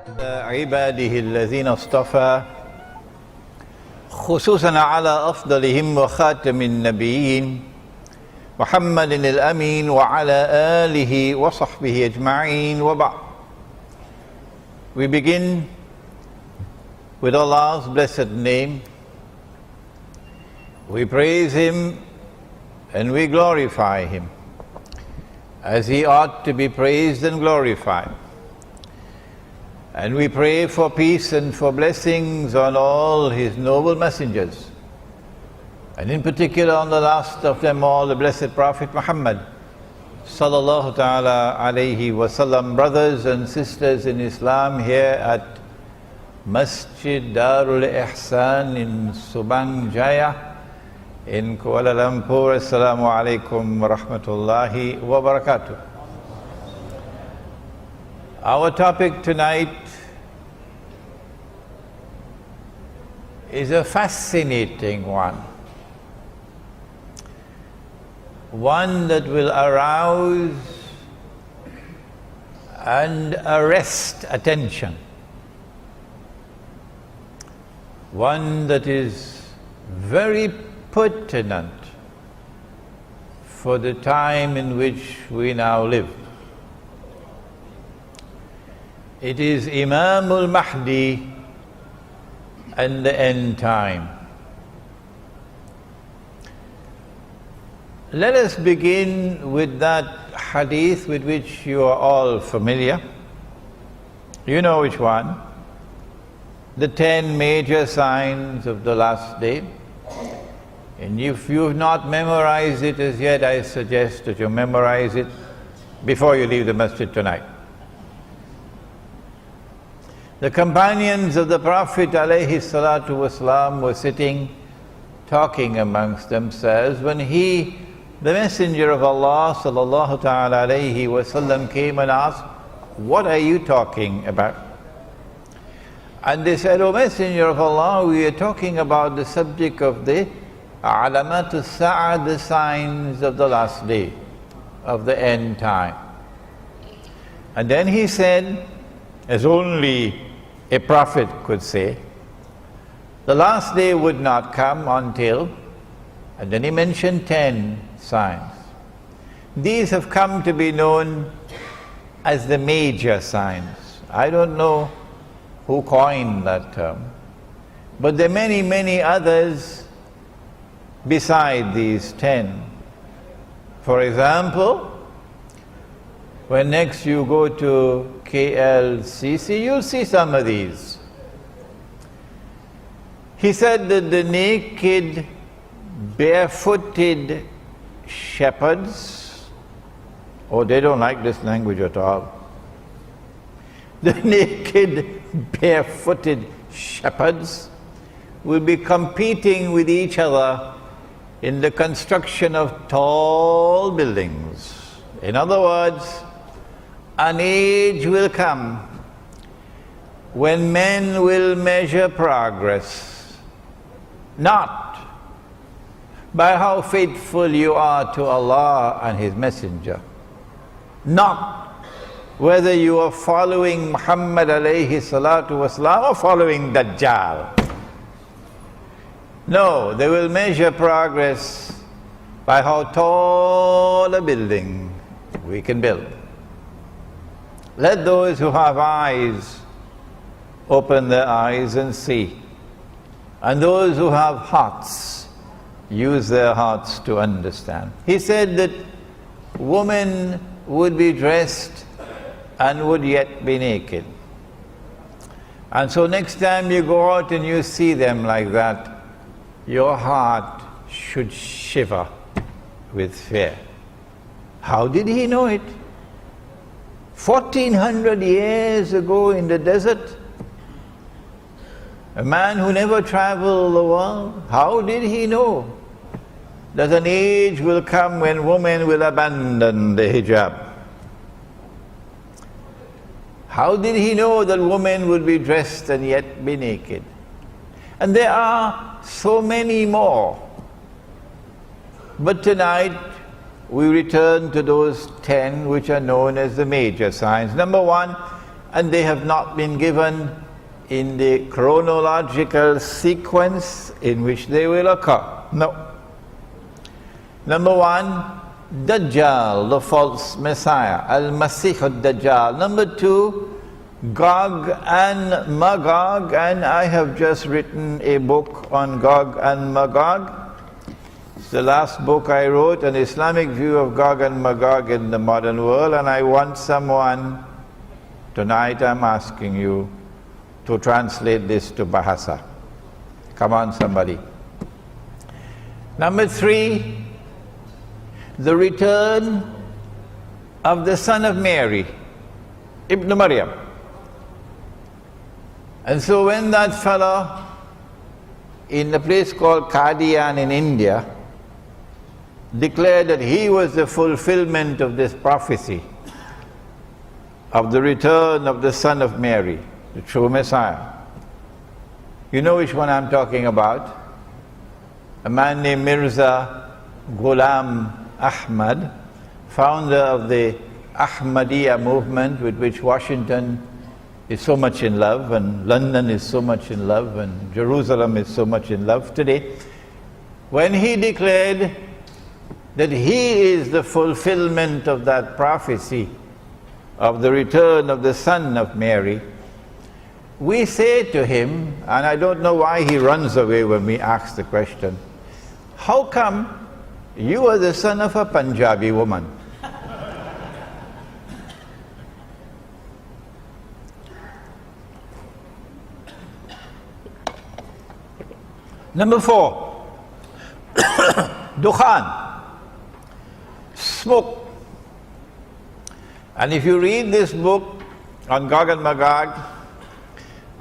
عباده الذين اصطفى خصوصا على أفضلهم وخاتم النبيين محمد الأمين وعلى آله وصحبه أجمعين وبعد. We begin with Allah's blessed name. We praise Him and we glorify Him as He ought to be praised and glorified. And we pray for peace and for blessings on all His noble messengers, and in particular on the last of them all, the blessed Prophet Muhammad sallallahu ta'ala alayhi wasallam. Brothers and sisters in Islam, here at Masjid Darul Ihsan in Subang Jaya in Kuala Lumpur. Assalamu alaikum wa rahmatullahi wa barakatuh. Our topic tonight is a fascinating one that will arouse and arrest attention, one that is very pertinent for the time in which we now live. It is Imam Al Mahdi and the end time. Let us begin with that hadith with which you are all familiar. You know which one? The 10 major signs of the last day. And if you have not memorized it as yet, I suggest that you memorize it before you leave the masjid tonight. The companions of the Prophet alayhi salatu wasalam were sitting talking amongst themselves when the Messenger of Allah sallallahu ta'ala alayhi wasallam came and asked, "What are you talking about?" And they said, "O Messenger of Allah, we are talking about the subject of the alamatul sa'ah, the signs of the last day, of the end time." And then he said, as only a prophet could say, the last day would not come until, and then he mentioned 10 signs. These have come to be known as the major signs. I don't know who coined that term, but there are many, many others beside these 10. For example, when next you go to KLCC, you'll see some of these. He said that the naked, barefooted shepherds, they don't like this language at all. The naked, barefooted shepherds will be competing with each other in the construction of tall buildings. In other words, an age will come when men will measure progress not by how faithful you are to Allah and His Messenger, not whether you are following Muhammad alayhi salatu wasalam or following Dajjal. No, they will measure progress by how tall a building we can build. Let those who have eyes open their eyes and see, and those who have hearts use their hearts to understand. He said that women would be dressed and would yet be naked. And so next time you go out and you see them like that, your heart should shiver with fear. How did he know it? 1400 years ago in the desert, a man who never traveled the world, how did he know that an age will come when women will abandon the hijab? How did he know that women would be dressed and yet be naked? And there are so many more. But tonight we return to those 10 which are known as the major signs. Number 1, and they have not been given in the chronological sequence in which they will occur. No. Number one, Dajjal, the false Messiah, Al-Masih al-Dajjal. Number two, Gog and Magog, and I have just written a book on Gog and Magog. It's the last book I wrote, an Islamic view of Gog and Magog in the modern world, and I want someone, tonight I'm asking you, to translate this to Bahasa. Come on, somebody. Number three, the return of the son of Mary, Ibn Maryam. And so when that fellow in a place called Qadian in India declared that he was the fulfillment of this prophecy of the return of the son of Mary, the true Messiah. You know which one I'm talking about? A man named Mirza Ghulam Ahmad, founder of the Ahmadiyya movement, with which Washington is so much in love, and London is so much in love, and Jerusalem is so much in love today. When he declared that he is the fulfillment of that prophecy of the return of the son of Mary, we say to him, and I don't know why he runs away when we ask the question, how come you are the son of a Punjabi woman? Number four, Dukhan, smoke. And if you read this book on Gog and Magog,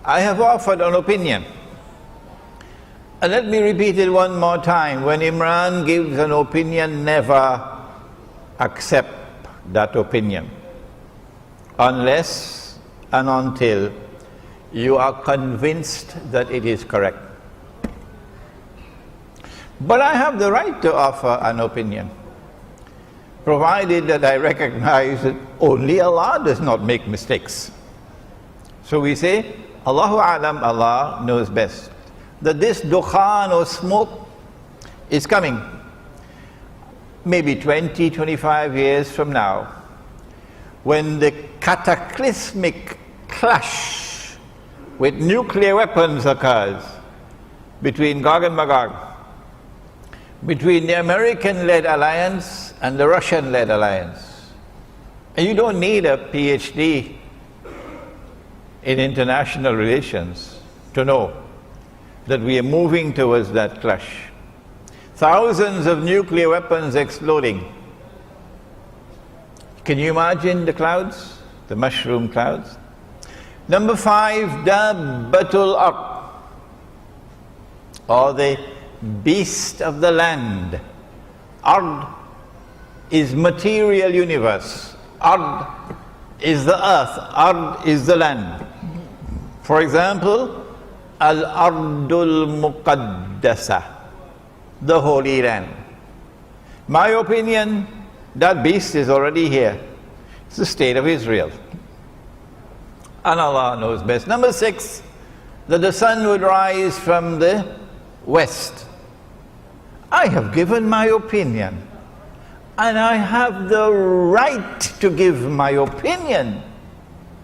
I have offered an opinion. And let me repeat it one more time. When Imran gives an opinion, never accept that opinion unless and until you are convinced that it is correct. But I have the right to offer an opinion, provided that I recognize that only Allah does not make mistakes. So we say, Allahu A'lam, Allah knows best, that this dukhan or smoke is coming maybe 20, 25 years from now, when the cataclysmic clash with nuclear weapons occurs between Gog and Magog, between the American-led alliance and the Russian-led alliance. And you don't need a PhD in international relations to know that we are moving towards that clash. Thousands of nuclear weapons exploding. Can you imagine the clouds, the mushroom clouds? Number five, Dabbatul Ard, or the beast of the land. Ard is material universe. Ard is the earth. Ard is the land. For example, Al-Ardul Muqaddasa, the Holy Land. My opinion, that beast is already here. It's the state of Israel. And Allah knows best. Number six, that the sun would rise from the west. I have given my opinion, and I have the right to give my opinion.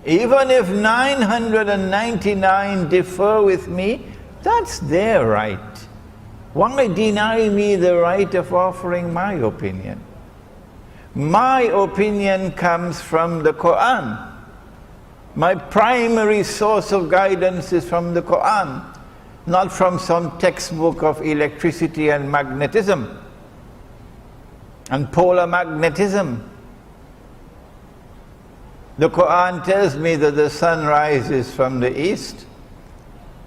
Even if 999 differ with me, that's their right. Why deny me the right of offering my opinion? My opinion comes from the Quran. My primary source of guidance is from the Quran, not from some textbook of electricity and magnetism and polar magnetism. The Quran tells me that the sun rises from the east,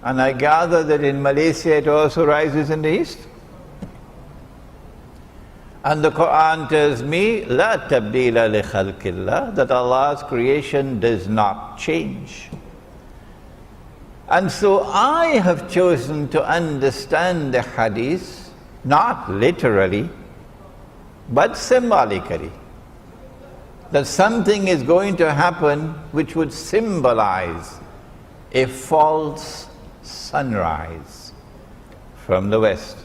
and I gather that in Malaysia it also rises in the east. And the Quran tells me, La tabdila li khalqillah, that Allah's creation does not change. And so I have chosen to understand the hadith, not literally, but symbolically. that something is going to happen which would symbolize a false sunrise from the West.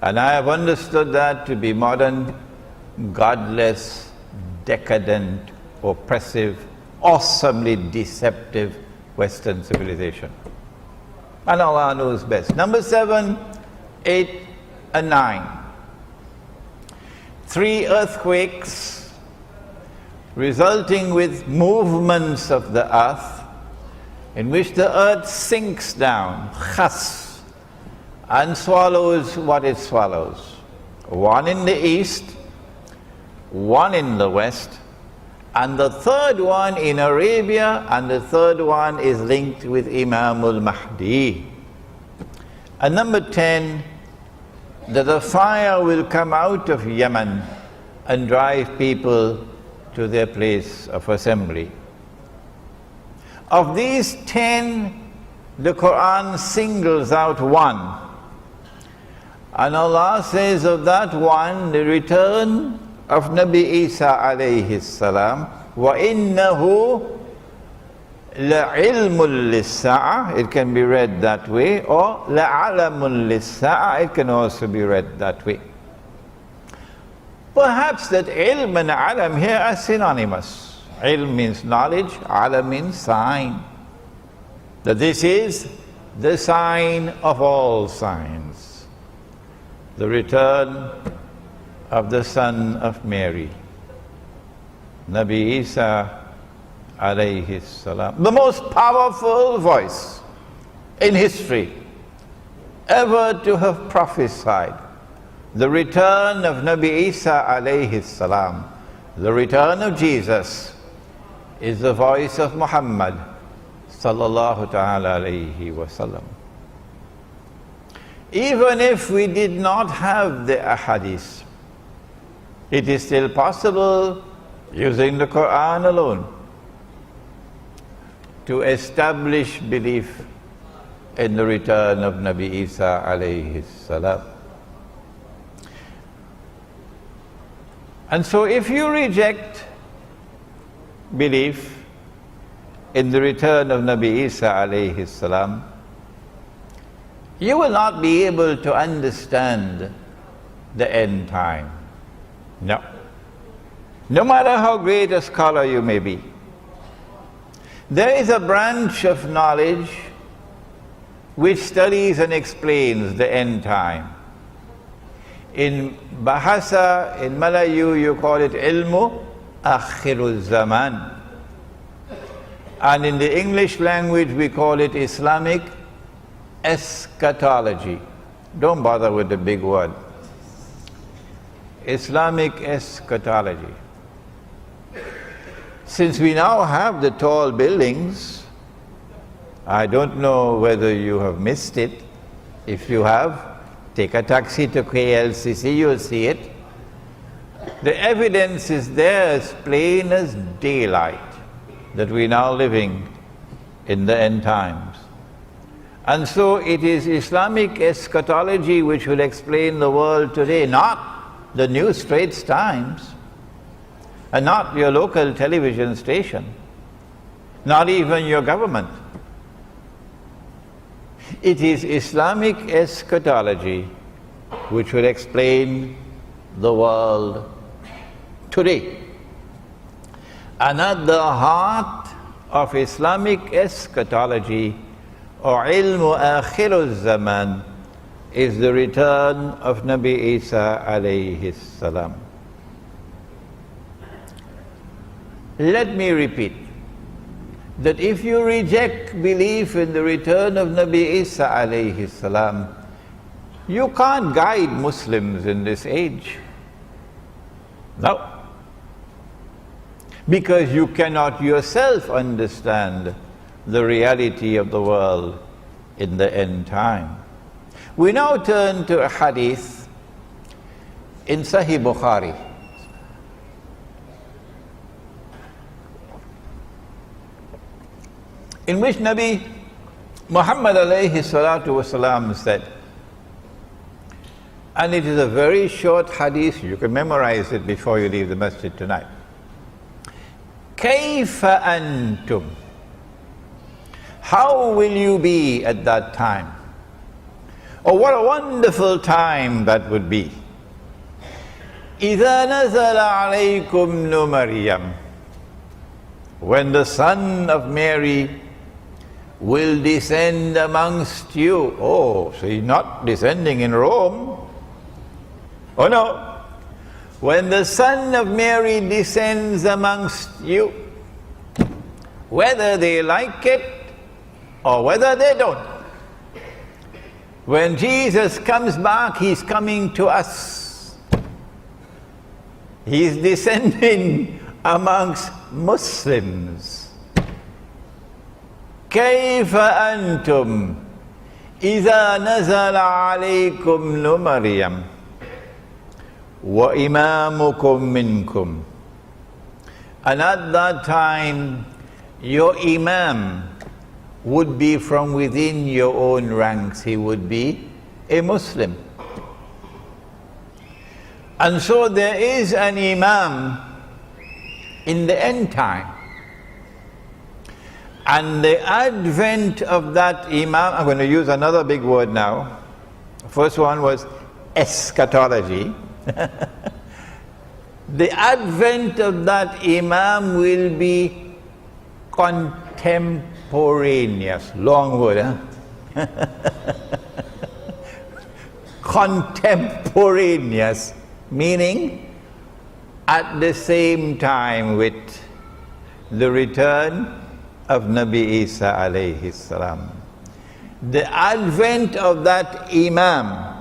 And I have understood that to be modern, godless, decadent, oppressive, awesomely deceptive Western civilization. And Allah knows best. Number 7, 8, and 9. 3 earthquakes resulting with movements of the earth in which the earth sinks down, khas, and swallows what it swallows. One in the east, one in the west, and the third one in Arabia, and the third one is linked with Imam Al Mahdi. And number 10, that the fire will come out of Yemen and drive people to their place of assembly. Of these 10, the Quran singles out one. And Allah says of that one, the return of Nabi Isa alayhi salam, وَإِنَّهُ لَعِلْمٌ لِلسَّاعَةِ, it can be read that way, or لَعَلَمٌ لِلسَّاعَةِ, it can also be read that way. Perhaps that ilm and alam here are synonymous. Ilm means knowledge, alam means sign. That this is the sign of all signs, the return of the son of Mary, Nabi Isa alayhi salam, the most powerful voice in history ever to have prophesied the return of Nabi Isa alayhi salam, the return of Jesus, is the voice of Muhammad sallallahu ta'ala alayhi wasallam. Even if we did not have the ahadith, it is still possible, using the Quran alone, to establish belief in the return of Nabi Isa alayhi salam. And so if you reject belief in the return of Nabi Isa alayhi salam, you will not be able to understand the end time. No. No matter how great a scholar you may be. There is a branch of knowledge which studies and explains the end time. In Bahasa, in Malayu, you call it ilmu Akhir Al Zaman. And in the English language, we call it Islamic eschatology. Don't bother with the big word. Islamic eschatology. Since we now have the tall buildings, I don't know whether you have missed it. If you have, take a taxi to KLCC, you'll see it. The evidence is there as plain as daylight that we're now living in the end times. And so it is Islamic eschatology which will explain the world today, not the New Straits Times, and not your local television station, not even your government. It is Islamic eschatology which will explain the world today. And at the heart of Islamic eschatology, or ilmu Akhir Al Zaman, is the return of Nabi Isa alayhi salam. Let me repeat that if you reject belief in the return of Nabi Isa alayhi salam, you can't guide Muslims in this age. No. Because you cannot yourself understand the reality of the world in the end time. We now turn to a hadith in Sahih Bukhari. In which Nabi Muhammad alayhi salatu wasalam said, and it is a very short hadith, you can memorize it before you leave the masjid tonight. كيف أنتم? How will you be at that time? Oh, what a wonderful time that would be. إذا نزل عليكم ابن مريم, when the son of Mary will descend amongst you. Oh, so he's not descending in Rome. Oh no. When the son of Mary descends amongst you, whether they like it or whether they don't, when Jesus comes back, he's coming to us. He's descending amongst Muslims. كيف أنتم إذا نزل عليكم ابن مريم وإمامكم منكم. And at that time, your Imam would be from within your own ranks. He would be a Muslim. And so there is an Imam in the end time. And the advent of that Imam, I'm going to use another big word now. The first one was eschatology. The advent of that Imam will be contemporaneous. Long word, huh? Contemporaneous, meaning at the same time with the return of Nabi Isa alayhi salam. The advent of that Imam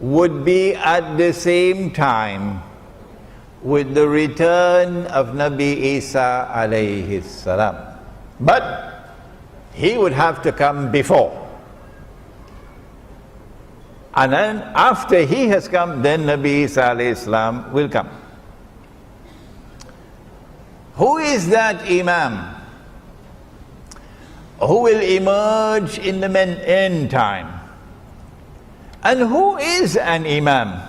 would be at the same time with the return of Nabi Isa alayhi salam. But he would have to come before. And then after he has come, then Nabi Isa alayhi salam will come. Who is that Imam who will emerge in the end time? And who is an Imam?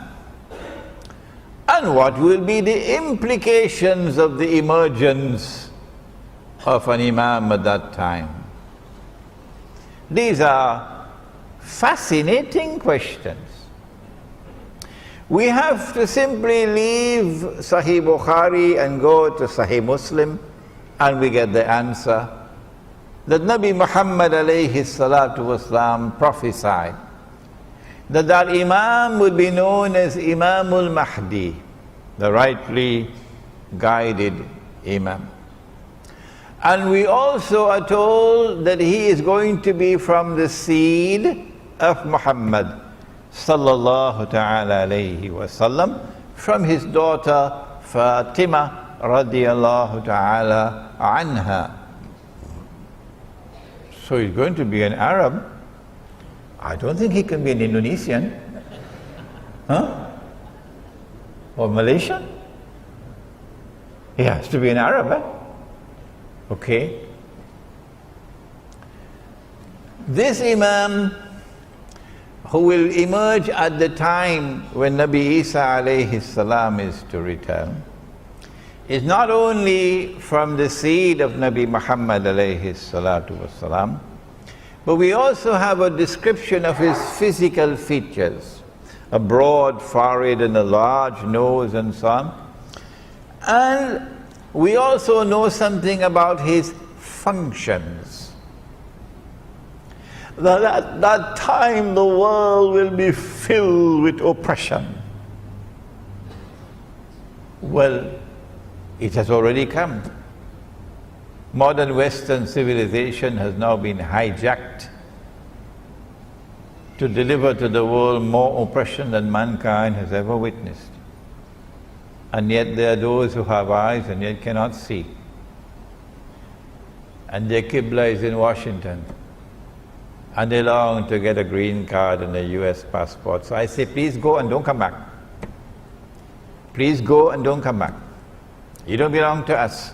And what will be the implications of the emergence of an Imam at that time? These are fascinating questions. We have to simply leave Sahih Bukhari and go to Sahih Muslim and we get the answer that Nabi Muhammad alayhi salatu wasalam prophesied that that Imam would be known as Imam Al Mahdi, the rightly guided Imam. And we also are told that he is going to be from the seed of Muhammad sallallahu ta'ala alayhi wasallam, from his daughter Fatima radiyallahu ta'ala anha. So he's going to be an Arab. I don't think he can be an Indonesian. Huh? Or Malaysian? He has to be an Arab, eh? Okay. This Imam who will emerge at the time when Nabi Isa alayhi salam is to return is not only from the seed of Nabi Muhammad alayhi salatu wasalam, but we also have a description of his physical features, a broad forehead and a large nose and so on. And we also know something about his functions. That at that time the world will be filled with oppression. Well, it has already come. Modern Western civilization has now been hijacked to deliver to the world more oppression than mankind has ever witnessed. And yet there are those who have eyes and yet cannot see. And their Qibla is in Washington. And they long to get a green card and a US passport. So I say, please go and don't come back. Please go and don't come back. You don't belong to us.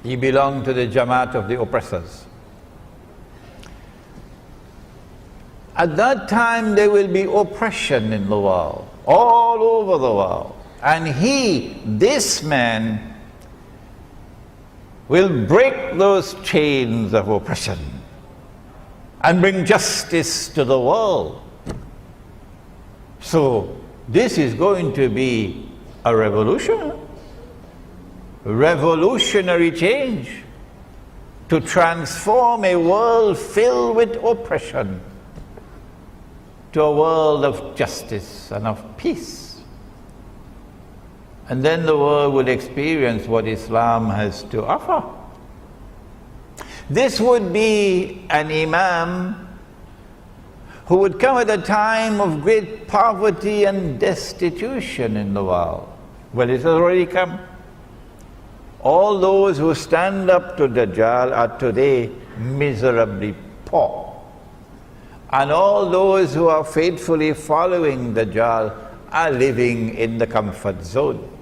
You belong to the Jamaat of the oppressors. At that time there will be oppression in the world, all over the world. And this man, will break those chains of oppression and bring justice to the world. So this is going to be a revolutionary change to transform a world filled with oppression to a world of justice and of peace. And then the world will experience what Islam has to offer. This would be an Imam who would come at a time of great poverty and destitution in the world. Well, it has already come. All those who stand up to Dajjal are today miserably poor. And all those who are faithfully following Dajjal are living in the comfort zone.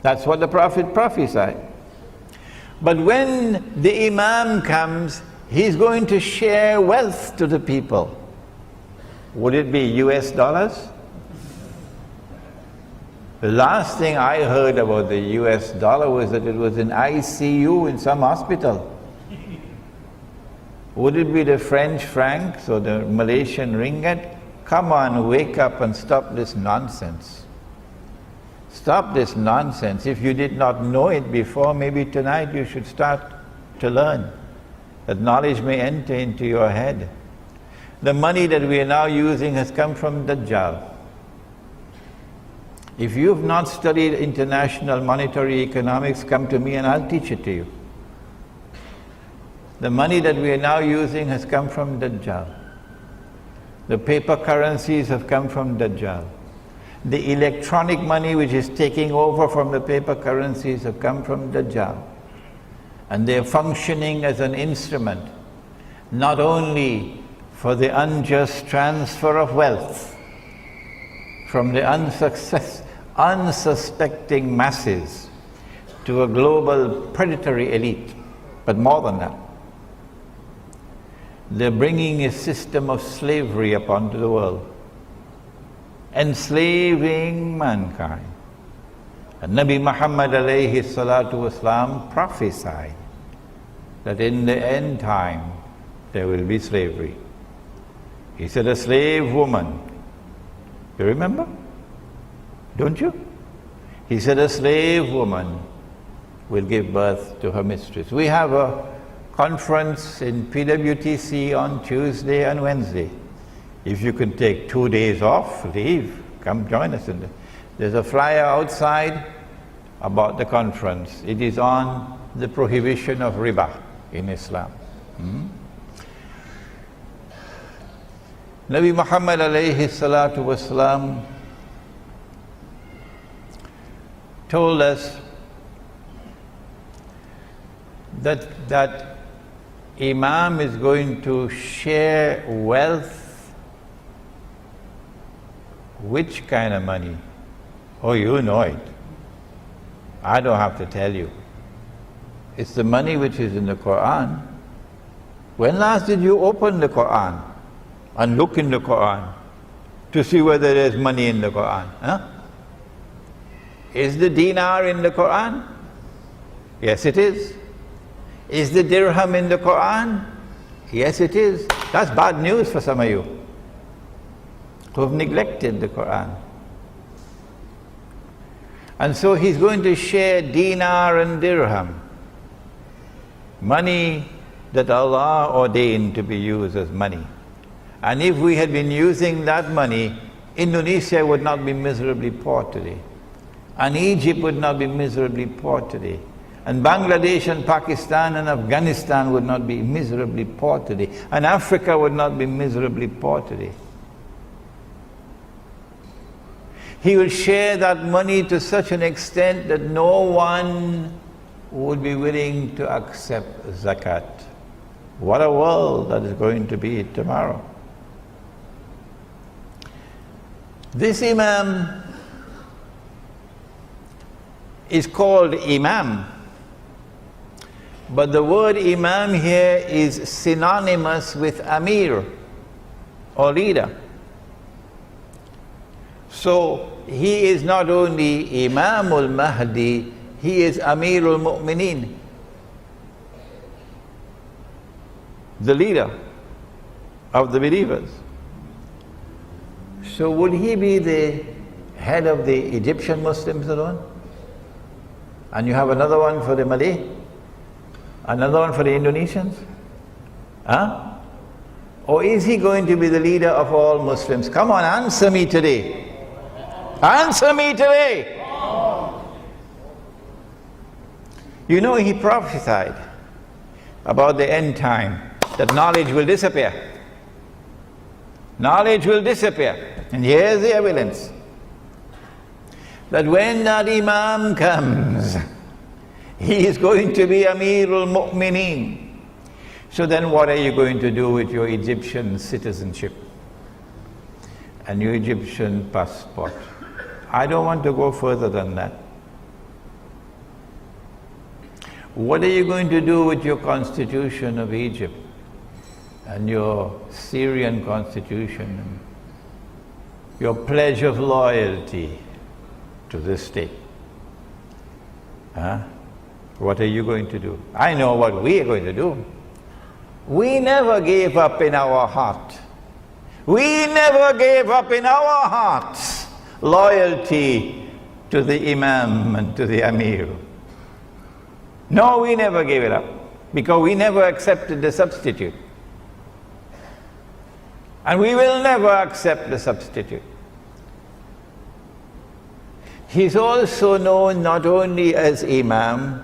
That's what the Prophet prophesied. But when the Imam comes, he's going to share wealth to the people. Would it be US dollars? The last thing I heard about the US dollar was that it was in ICU in some hospital. Would it be the French francs or the Malaysian ringgit? Come on, wake up and stop this nonsense. Stop this nonsense. If you did not know it before, maybe tonight you should start to learn. That knowledge may enter into your head. The money that we are now using has come from Dajjal. If you have not studied international monetary economics, come to me and I'll teach it to you. The money that we are now using has come from Dajjal. The paper currencies have come from Dajjal. The electronic money which is taking over from the paper currencies have come from Dajjal. And they are functioning as an instrument, not only for the unjust transfer of wealth from the unsuspecting masses to a global predatory elite, but more than that. They're bringing a system of slavery upon the world, enslaving mankind. And Nabi Muhammad alayhi salatu wasalam prophesied that in the end time there will be slavery. He said a slave woman, you remember? Don't you? He said a slave woman will give birth to her mistress. We have a conference in PWTC on Tuesday and Wednesday. If you can take 2 days off, leave, come join us. There's a flyer outside about the conference. It is on the prohibition of riba in Islam. Nabi Muhammad alayhi salatu wasalam told us that Imam is going to share wealth. Which kind of money? Oh, you know it. I don't have to tell you. It's the money which is in the Quran. When last did you open the Quran and look in the Quran to see whether there's money in the Quran? Huh? Is the dinar in the Quran? Yes, it is. Is the dirham in the Quran? Yes, it is. That's bad news for some of you who have neglected the Quran. And so he's going to share dinar and dirham, money that Allah ordained to be used as money. And if we had been using that money, Indonesia would not be miserably poor today. And Egypt would not be miserably poor today. And Bangladesh and Pakistan and Afghanistan would not be miserably poor today. And Africa would not be miserably poor today. He will share that money to such an extent that no one would be willing to accept zakat. What a world that is going to be tomorrow. This Imam is called Imam, but the word Imam here is synonymous with Amir or leader. So he is not only Imam Al Mahdi, he is Amir Al Mu'mineen, the leader of the believers. So would he be the head of the Egyptian Muslims alone? And you have another one for the Malay? Another one for the Indonesians? Huh? Or is he going to be the leader of all Muslims? Come on, answer me today. Answer me today. You know, he prophesied about the end time, that knowledge will disappear. Knowledge will disappear. And here's the evidence. That when that Imam comes, he is going to be Amir Al Mu'mineen. So then what are you going to do with your Egyptian citizenship and your Egyptian passport? I don't want to go further than that. What are you going to do with your constitution of Egypt and your Syrian constitution and your pledge of loyalty to this state? Huh? What are you going to do? I know what we are going to do. We never gave up in our heart. We never gave up in our hearts loyalty to the Imam and to the Amir. No, we never gave it up, because we never accepted the substitute. And we will never accept the substitute. He's also known not only as Imam,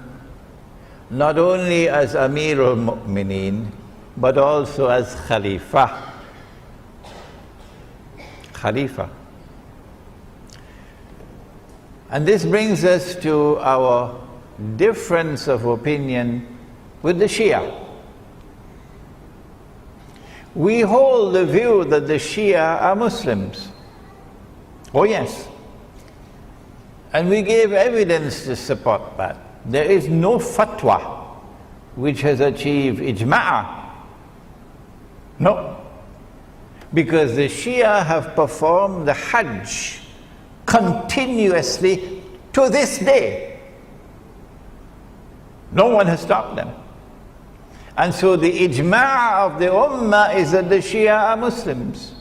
not only as Amir Al Mu'mineen, but also as Khalifa. Khalifa. And this brings us to our difference of opinion with the Shia. We hold the view that the Shia are Muslims. Oh yes. And we gave evidence to support that. There is no fatwa which has achieved ijma'a. No. Because the Shia have performed the Hajj continuously to this day. No one has stopped them. And so the ijma' of the ummah is that the Shia are Muslims.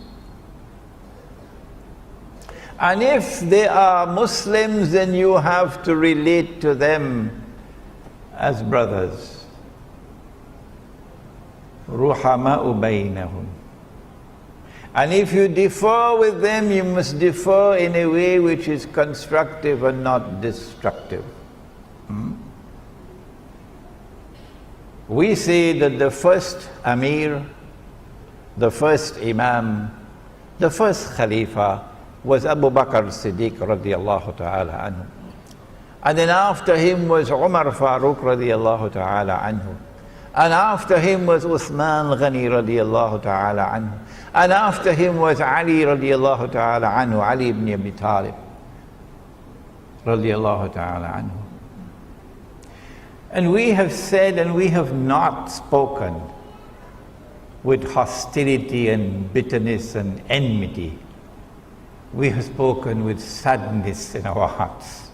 And if they are Muslims, then you have to relate to them as brothers. Ruhama'u baynahum. And if you differ with them, you must differ in a way which is constructive and not destructive. We say that the first Amir, the first Imam, the first Khalifa was Abu Bakr Siddiq radiallahu ta'ala anhu. And then after him was Umar Farooq radiallahu ta'ala anhu. And after him was Uthman Ghani radiallahu ta'ala anhu. And after him was Ali radiallahu ta'ala anhu, Ali ibn Abi Talib radiallahu ta'ala anhu. And we have said, and we have not spoken with hostility and bitterness and enmity. We have spoken with sadness in our hearts.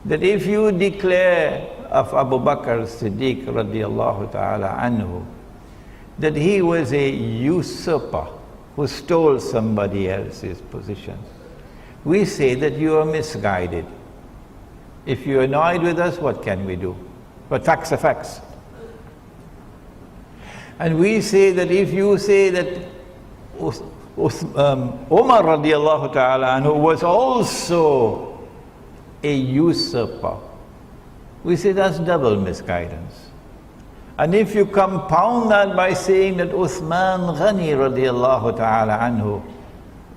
That if you declare of Abu Bakr Siddiq radiallahu ta'ala anhu that he was a usurper who stole somebody else's position, we say that you are misguided. If you're annoyed with us, what can we do? But facts are facts. And we say that if you say that Umar radiallahu ta'ala anhu was also a usurper, we say that's double misguidance. And if you compound that by saying that Uthman Ghani radiallahu ta'ala anhu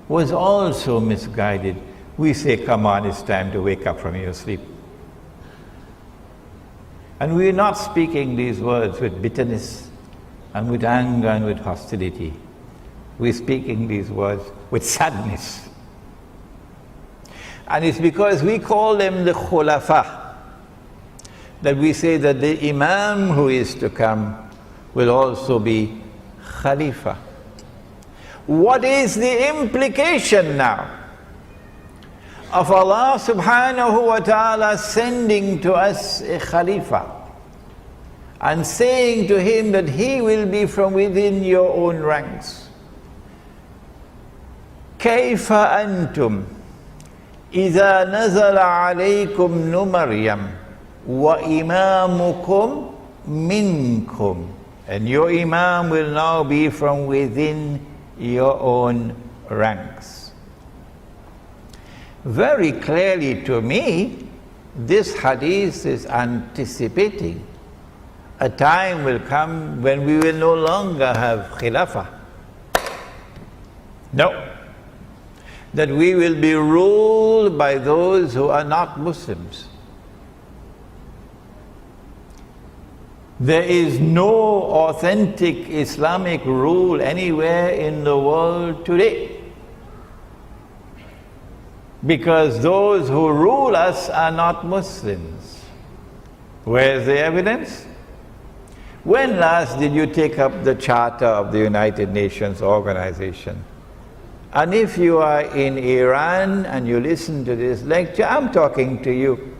was also misguided, we say, come on, it's time to wake up from your sleep. And we are not speaking these words with bitterness and with anger and with hostility. We're speaking these words with sadness. And it's because we call them the khulafa that we say that the Imam who is to come will also be Khalifa. What is the implication now? of Allah subhanahu wa ta'ala sending to us a Khalifa and saying to him that he will be from within your own ranks. كيف أنتم إذا نزل عليكم مريم وإمامكم منكم, and your Imam will now be from within your own ranks. Very clearly to me, this hadith is anticipating a time will come when we will no longer have Khilafah. No. That we will be ruled by those who are not Muslims. There is no authentic Islamic rule anywhere in the world today, because those who rule us are not Muslims. Where's the evidence? When last did you take up the Charter of the United Nations Organization? And if you are in Iran and you listen to this lecture, I'm talking to you.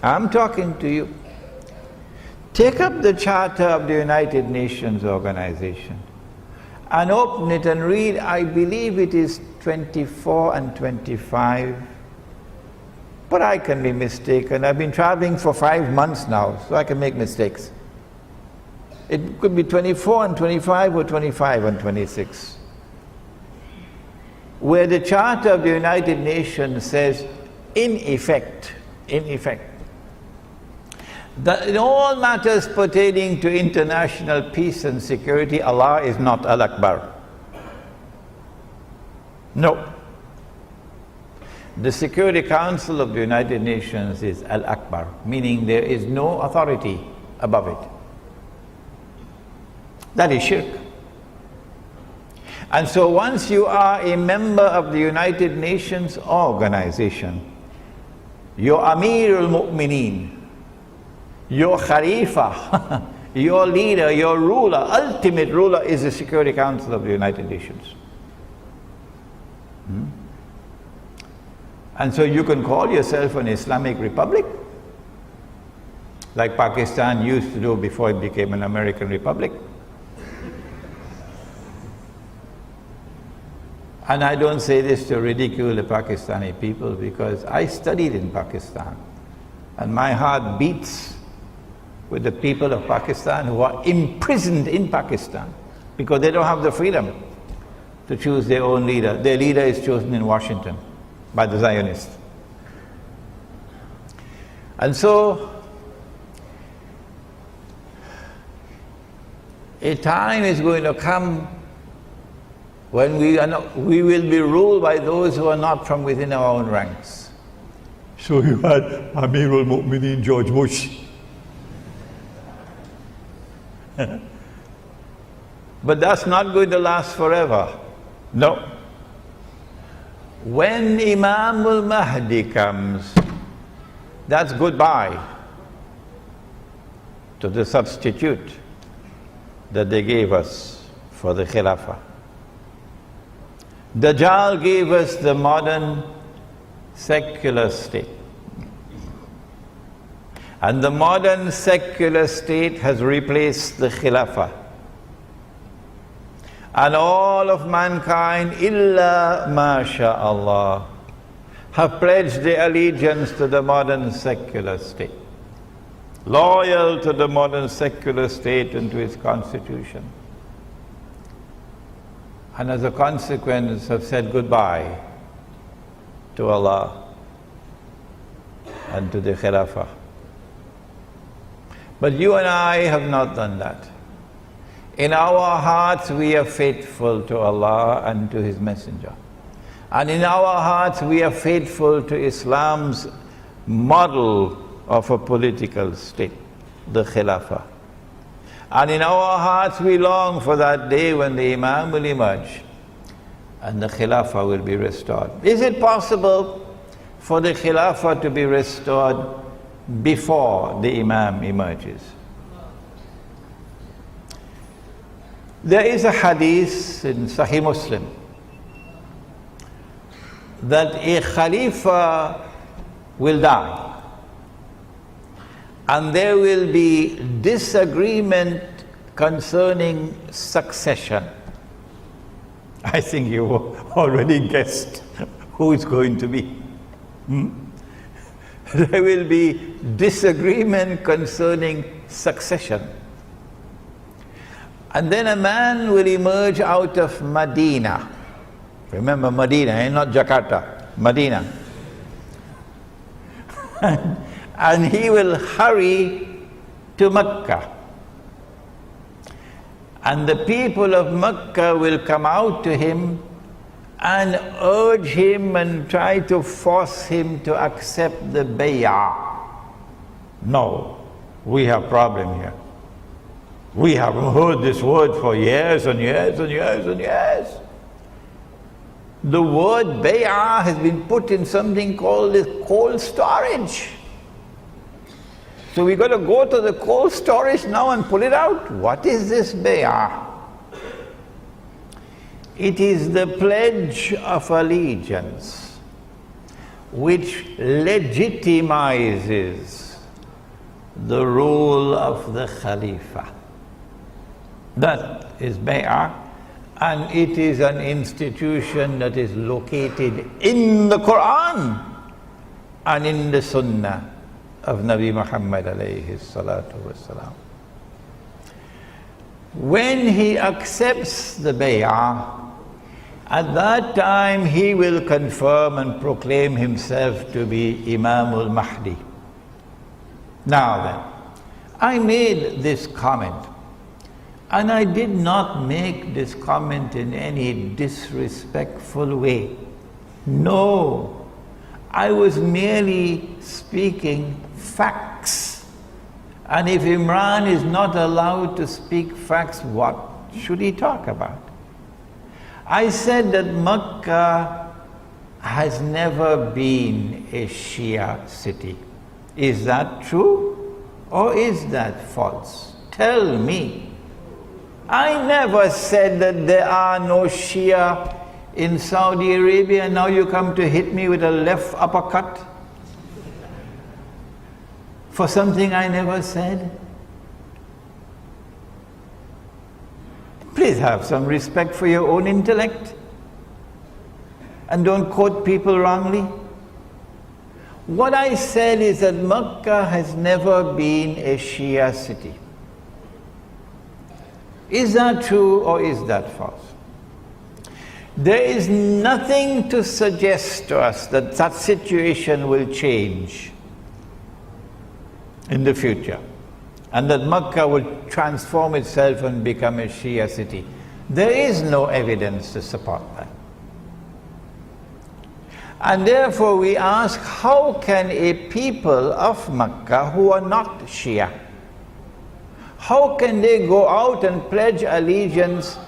I'm talking to you. Take up the Charter of the United Nations Organization and open it and read, I believe it is 24 and 25. But I can be mistaken. I've been traveling for 5 months now, so I can make mistakes. It could be 24 and 25 or 25 and 26. Where the Charter of the United Nations says, in effect, that in all matters pertaining to international peace and security, Allah is not Al-Akbar. No. The Security Council of the United Nations is Al-Akbar, meaning there is no authority above it. That is shirk. And so once you are a member of the United Nations organization, your Amir al-Mu'mineen, your Khalifa, your leader, your ruler, ultimate ruler is the Security Council of the United Nations. And so you can call yourself an Islamic Republic, like Pakistan used to do before it became an American Republic. And I don't say this to ridicule the Pakistani people, because I studied in Pakistan and my heart beats with the people of Pakistan who are imprisoned in Pakistan because they don't have the freedom to choose their own leader. Their leader is chosen in Washington by the Zionists. And so a time is going to come when we will be ruled by those who are not from within our own ranks. So you had Amir al-Mu'mineen George Bush. But that's not going to last forever. No. When Imam Al Mahdi comes, that's goodbye to the substitute that they gave us for the Khilafah. Dajjal gave us the modern secular state. And the modern secular state has replaced the Khilafah. And all of mankind, illa masha'Allah, have pledged their allegiance to the modern secular state, loyal to the modern secular state and to its constitution. And as a consequence have said goodbye to Allah and to the Khilafah. But you and I have not done that. In our hearts we are faithful to Allah and to His Messenger. And in our hearts we are faithful to Islam's model of a political state, the Khilafah. And in our hearts we long for that day when the Imam will emerge and the Khilafah will be restored. Is it possible for the Khilafah to be restored before the Imam emerges? There is a hadith in Sahih Muslim that a Khalifa will die and there will be disagreement concerning succession. I think you already guessed who it's going to be. There will be disagreement concerning succession. And then a man will emerge out of Medina. Remember Medina, not Jakarta, Medina. And he will hurry to Mecca. And the people of Mecca will come out to him and urge him and try to force him to accept the bay'ah. No, we have problem here. We have heard this word for years and years and years and years. The word bay'ah has been put in something called the cold storage. So we got to go to the cold storage now and pull it out. What is this bay'ah? It is the pledge of allegiance which legitimizes the rule of the Khalifa. That is bay'ah, and it is an institution that is located in the Quran and in the Sunnah of Nabi Muhammad alayhi salatu wasalam. When he accepts the bay'ah, at that time he will confirm and proclaim himself to be Imam Al Mahdi. Now then, I made this comment, and I did not make this comment in any disrespectful way. No, I was merely speaking facts. And if Imran is not allowed to speak facts, what should he talk about? I said that Mecca has never been a Shia city. Is that true or is that false? Tell me. I never said that there are no Shia in Saudi Arabia, and now you come to hit me with a left uppercut for something I never said. Please have some respect for your own intellect and don't quote people wrongly. What I said is that Mecca has never been a Shia city. Is that true or is that false? There is nothing to suggest to us that that situation will change in the future, and that Mecca will transform itself and become a Shia city. There is no evidence to support that. And therefore we ask, how can a people of Mecca who are not Shia, how can they go out and pledge allegiance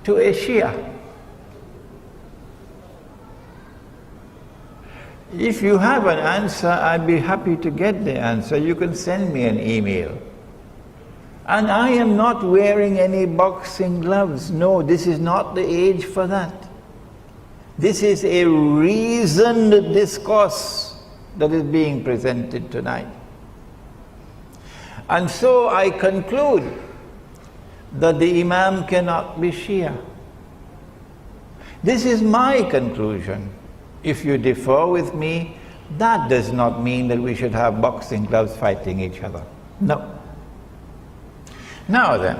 to a Shia? If you have an answer, I'd be happy to get the answer. You can send me an email. And I am not wearing any boxing gloves. No, this is not the age for that. This is a reasoned discourse that is being presented tonight. And so I conclude that the Imam cannot be Shia. This is my conclusion. If you differ with me, that does not mean that we should have boxing gloves fighting each other. No. Now then,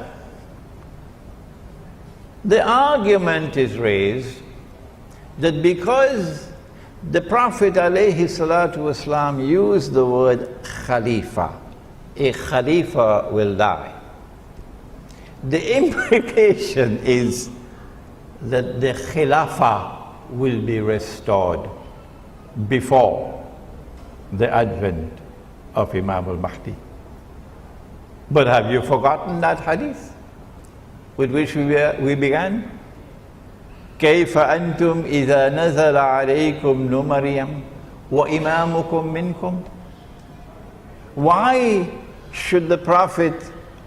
the argument is raised that because the Prophet ﷺ used the word Khalifa, a Khalifa will die. The implication is that the Khilafah will be restored before the advent of Imam Al Mahdi. But have you forgotten that hadith with which we began? كيف أنتم إذا نزل عليكم ابن مريم وإمامكم منكم? Why should the Prophet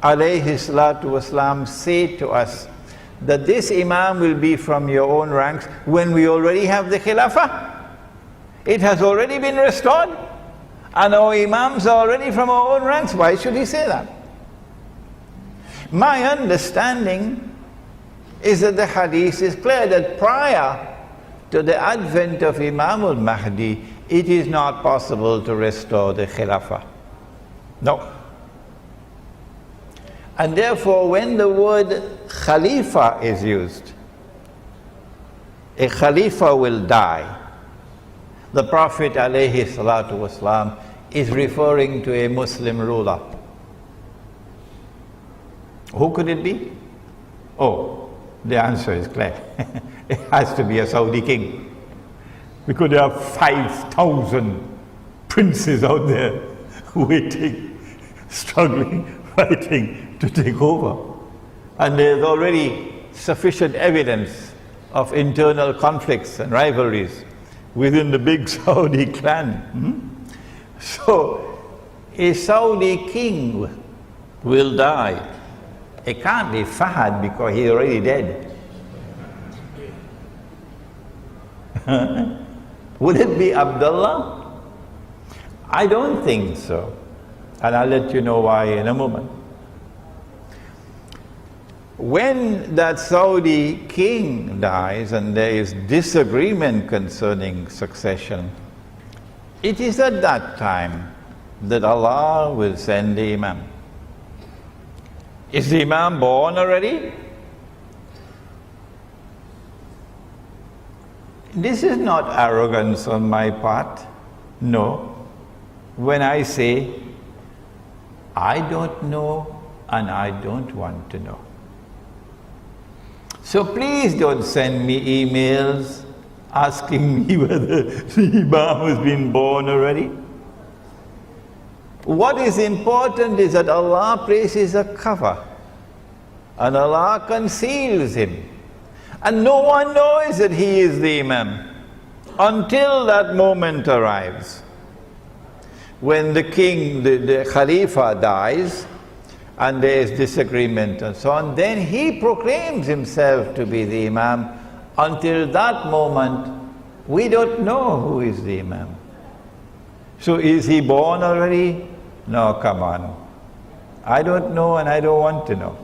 ﷺ say to us that this Imam will be from your own ranks when we already have the Khilafah? It has already been restored, and our Imams are already from our own ranks. Why should he say that? My understanding is that the hadith is clear that prior to the advent of Imam Al Mahdi, it is not possible to restore the Khilafah. No. And therefore, when the word Khalifa is used, a Khalifa will die. The Prophet alayhi salatu wasalam is referring to a Muslim ruler. Who could it be? Oh, the answer is clear. It has to be a Saudi king. We could have 5,000 princes out there waiting, struggling, fighting to take over. And there's already sufficient evidence of internal conflicts and rivalries within the big Saudi clan. So, a Saudi king will die. It can't be Fahad because he's already dead. Would it be Abdullah? I don't think so. And I'll let you know why in a moment. When that Saudi king dies and there is disagreement concerning succession, it is at that time that Allah will send the Imam. Is the Imam born already? This is not arrogance on my part. No. When I say, I don't know and I don't want to know. So please don't send me emails asking me whether the Imam has been born already. What is important is that Allah places a cover and Allah conceals him. And no one knows that he is the Imam until that moment arrives. When the king, the Khalifa dies, and there is disagreement and so on, then he proclaims himself to be the Imam. Until that moment, we don't know who is the Imam. So is he born already? No, come on. I don't know and I don't want to know.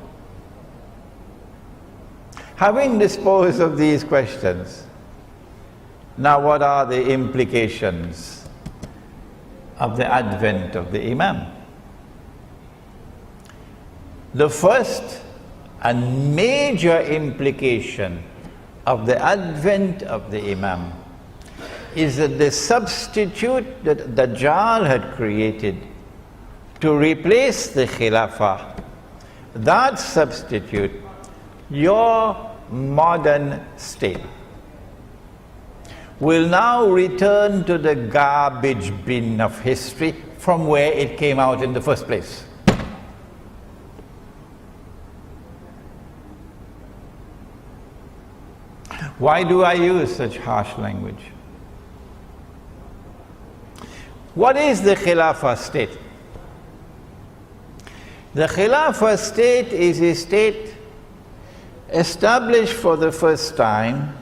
Having disposed of these questions, now what are the implications of the advent of the Imam? The first and major implication of the advent of the Imam is that the substitute that Dajjal had created to replace the Khilafah, that substitute, your modern state, will now return to the garbage bin of history from where it came out in the first place. Why do I use such harsh language? What is the Khilafah state? The Khilafah state is a state established for the first time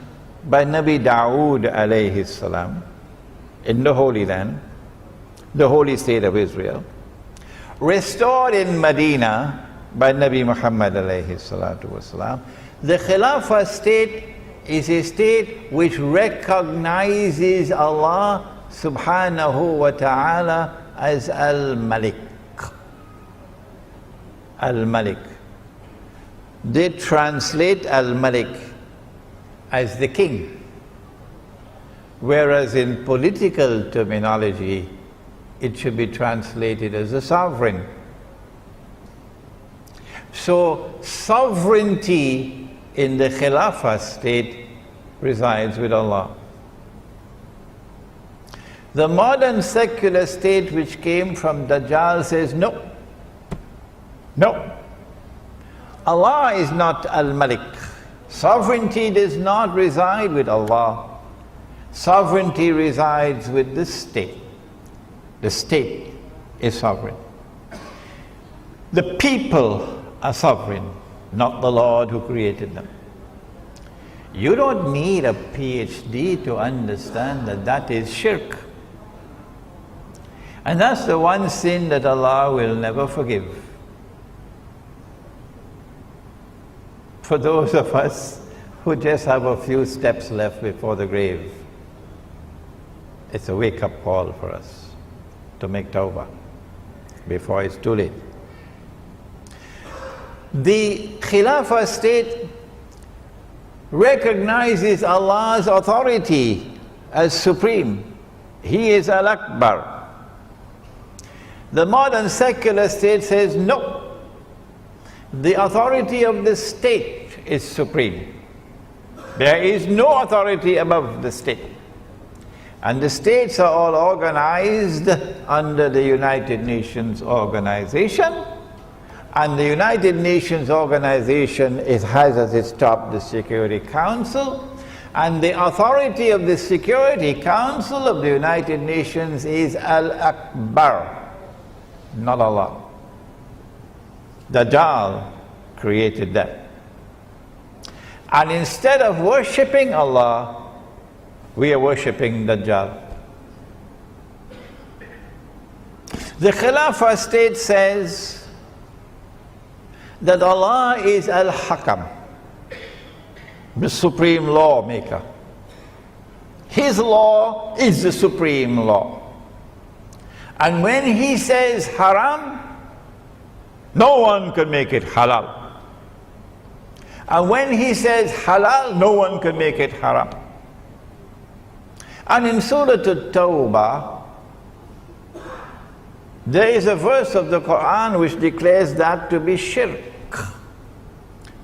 by Nabi Dawood alayhi salam in the Holy Land, the holy state of Israel, restored in Medina by Nabi Muhammad alayhi salatu wasalam. The Khilafah state is a state which recognizes Allah subhanahu wa ta'ala as Al-Malik. Al-Malik. They translate Al-Malik as the king, whereas in political terminology it should be translated as a sovereign. So sovereignty in the Khilafah state resides with Allah. The modern secular state which came from Dajjal says no. No. Allah is not Al-Malik. Sovereignty does not reside with Allah. Sovereignty resides with the state. The state is sovereign. The people are sovereign, not the Lord who created them. You don't need a PhD to understand that that is shirk. And that's the one sin that Allah will never forgive. For those of us who just have a few steps left before the grave, it's a wake-up call for us to make tawbah before it's too late. The Khilafah state recognizes Allah's authority as supreme. He is Al-Akbar. The modern secular state says no. The authority of the state is supreme. There is no authority above the state. And the states are all organized under the United Nations organization. And the United Nations organization has as its top the Security Council. And the authority of the Security Council of the United Nations is Al-Akbar, not Allah. Dajjal created that. And instead of worshipping Allah, we are worshipping Dajjal. The Khilafah state says that Allah is Al-Hakam, the supreme lawmaker. His law is the supreme law. And when He says haram, no one can make it halal. And when He says halal, no one can make it haram. And in Surah At-Tawbah, there is a verse of the Quran which declares that to be shirk,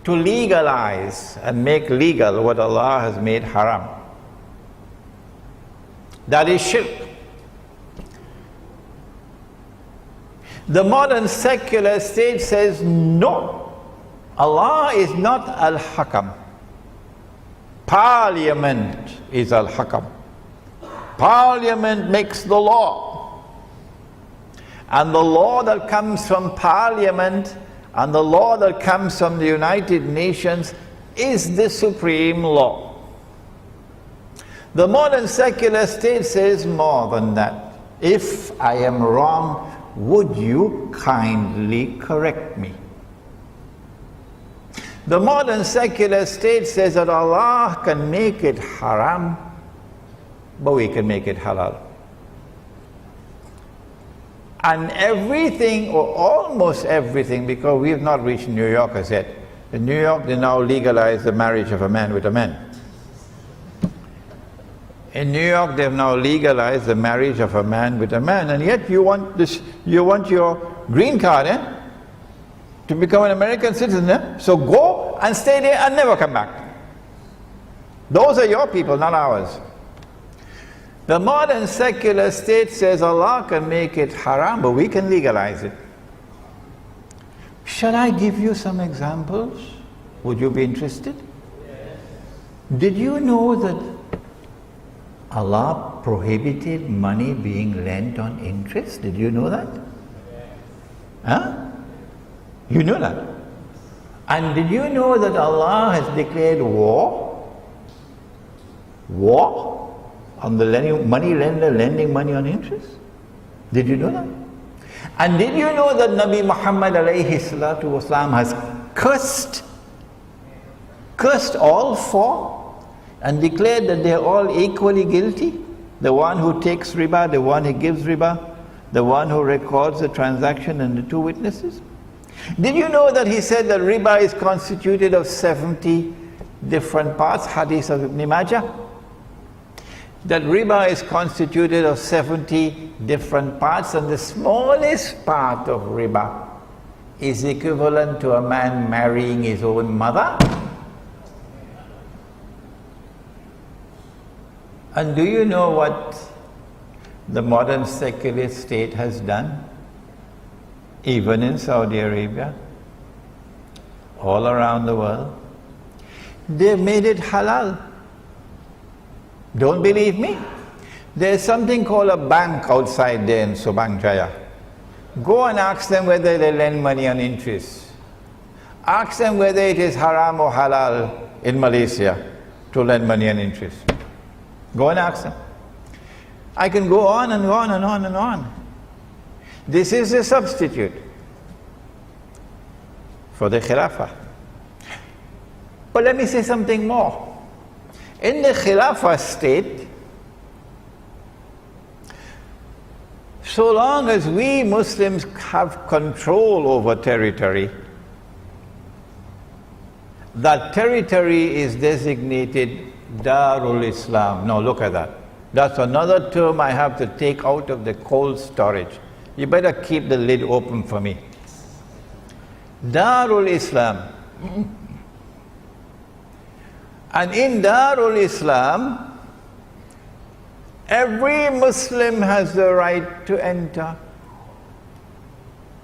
to legalize and make legal what Allah has made haram. That is shirk. The modern secular state says no, Allah is not Al-Hakam. Parliament is Al-Hakam. Parliament makes the law. And the law that comes from Parliament and the law that comes from the United Nations is the supreme law. The modern secular state says more than that. If I am wrong, would you kindly correct me? The modern secular state says that Allah can make it haram, but we can make it halal. And everything, or almost everything, because we have not reached New York as yet. In New York, they now legalize the marriage of a man with a man. In New York, they have now legalized the marriage of a man with a man, and yet you want this, you want your green card, to become an American citizen, So go and stay there and never come back. Those are your people, not ours. The modern secular state says Allah can make it haram, but we can legalize it. Shall I give you some examples? Would you be interested? Yes. Did you know that Allah prohibited money being lent on interest? Did you know that? Huh? You know that? And did you know that Allah has declared war? War on the money lender lending money on interest? Did you know that? And did you know that Nabi Muhammad alayhi salatu wasalam has cursed all four and declared that they are all equally guilty? The one who takes riba, the one who gives riba, the one who records the transaction, and the two witnesses. Did you know that he said that riba is constituted of 70 different parts? Hadith of Ibn Majah. That riba is constituted of 70 different parts, and the smallest part of riba is equivalent to a man marrying his own mother. And do you know what the modern secular state has done? Even in Saudi Arabia, all around the world, they've made it halal. Don't believe me? There's something called a bank outside there in Subang Jaya. Go and ask them whether they lend money on interest. Ask them whether it is haram or halal in Malaysia. to lend money and interest. Go and ask them. I can go on and on and on and on. This is a substitute for the Khilafah. But let me say something more. In the Khilafah state, so long as we Muslims have control over territory, that territory is designated Darul Islam. Now look at that. That's another term I have to take out of the cold storage. You better keep the lid open for me. Darul Islam. And in Darul Islam, every Muslim has the right to enter.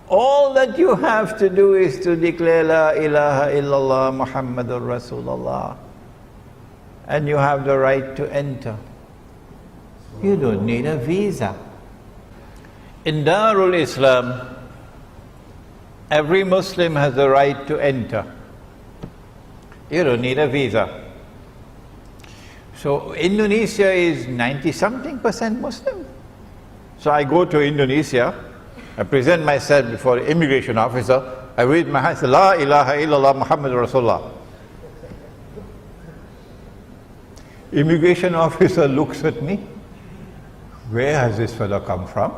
All that you have to do is to declare La ilaha illallah Muhammadur Rasulullah, and you have the right to enter. You don't need a visa. In Darul Islam, every Muslim has the right to enter. You don't need a visa. So Indonesia is 90-something% Muslim. So I go to Indonesia, I present myself before the immigration officer, I raise my hand, say, La ilaha illallah Muhammadur Rasulullah. Immigration officer looks at me. Where has this fellow come from?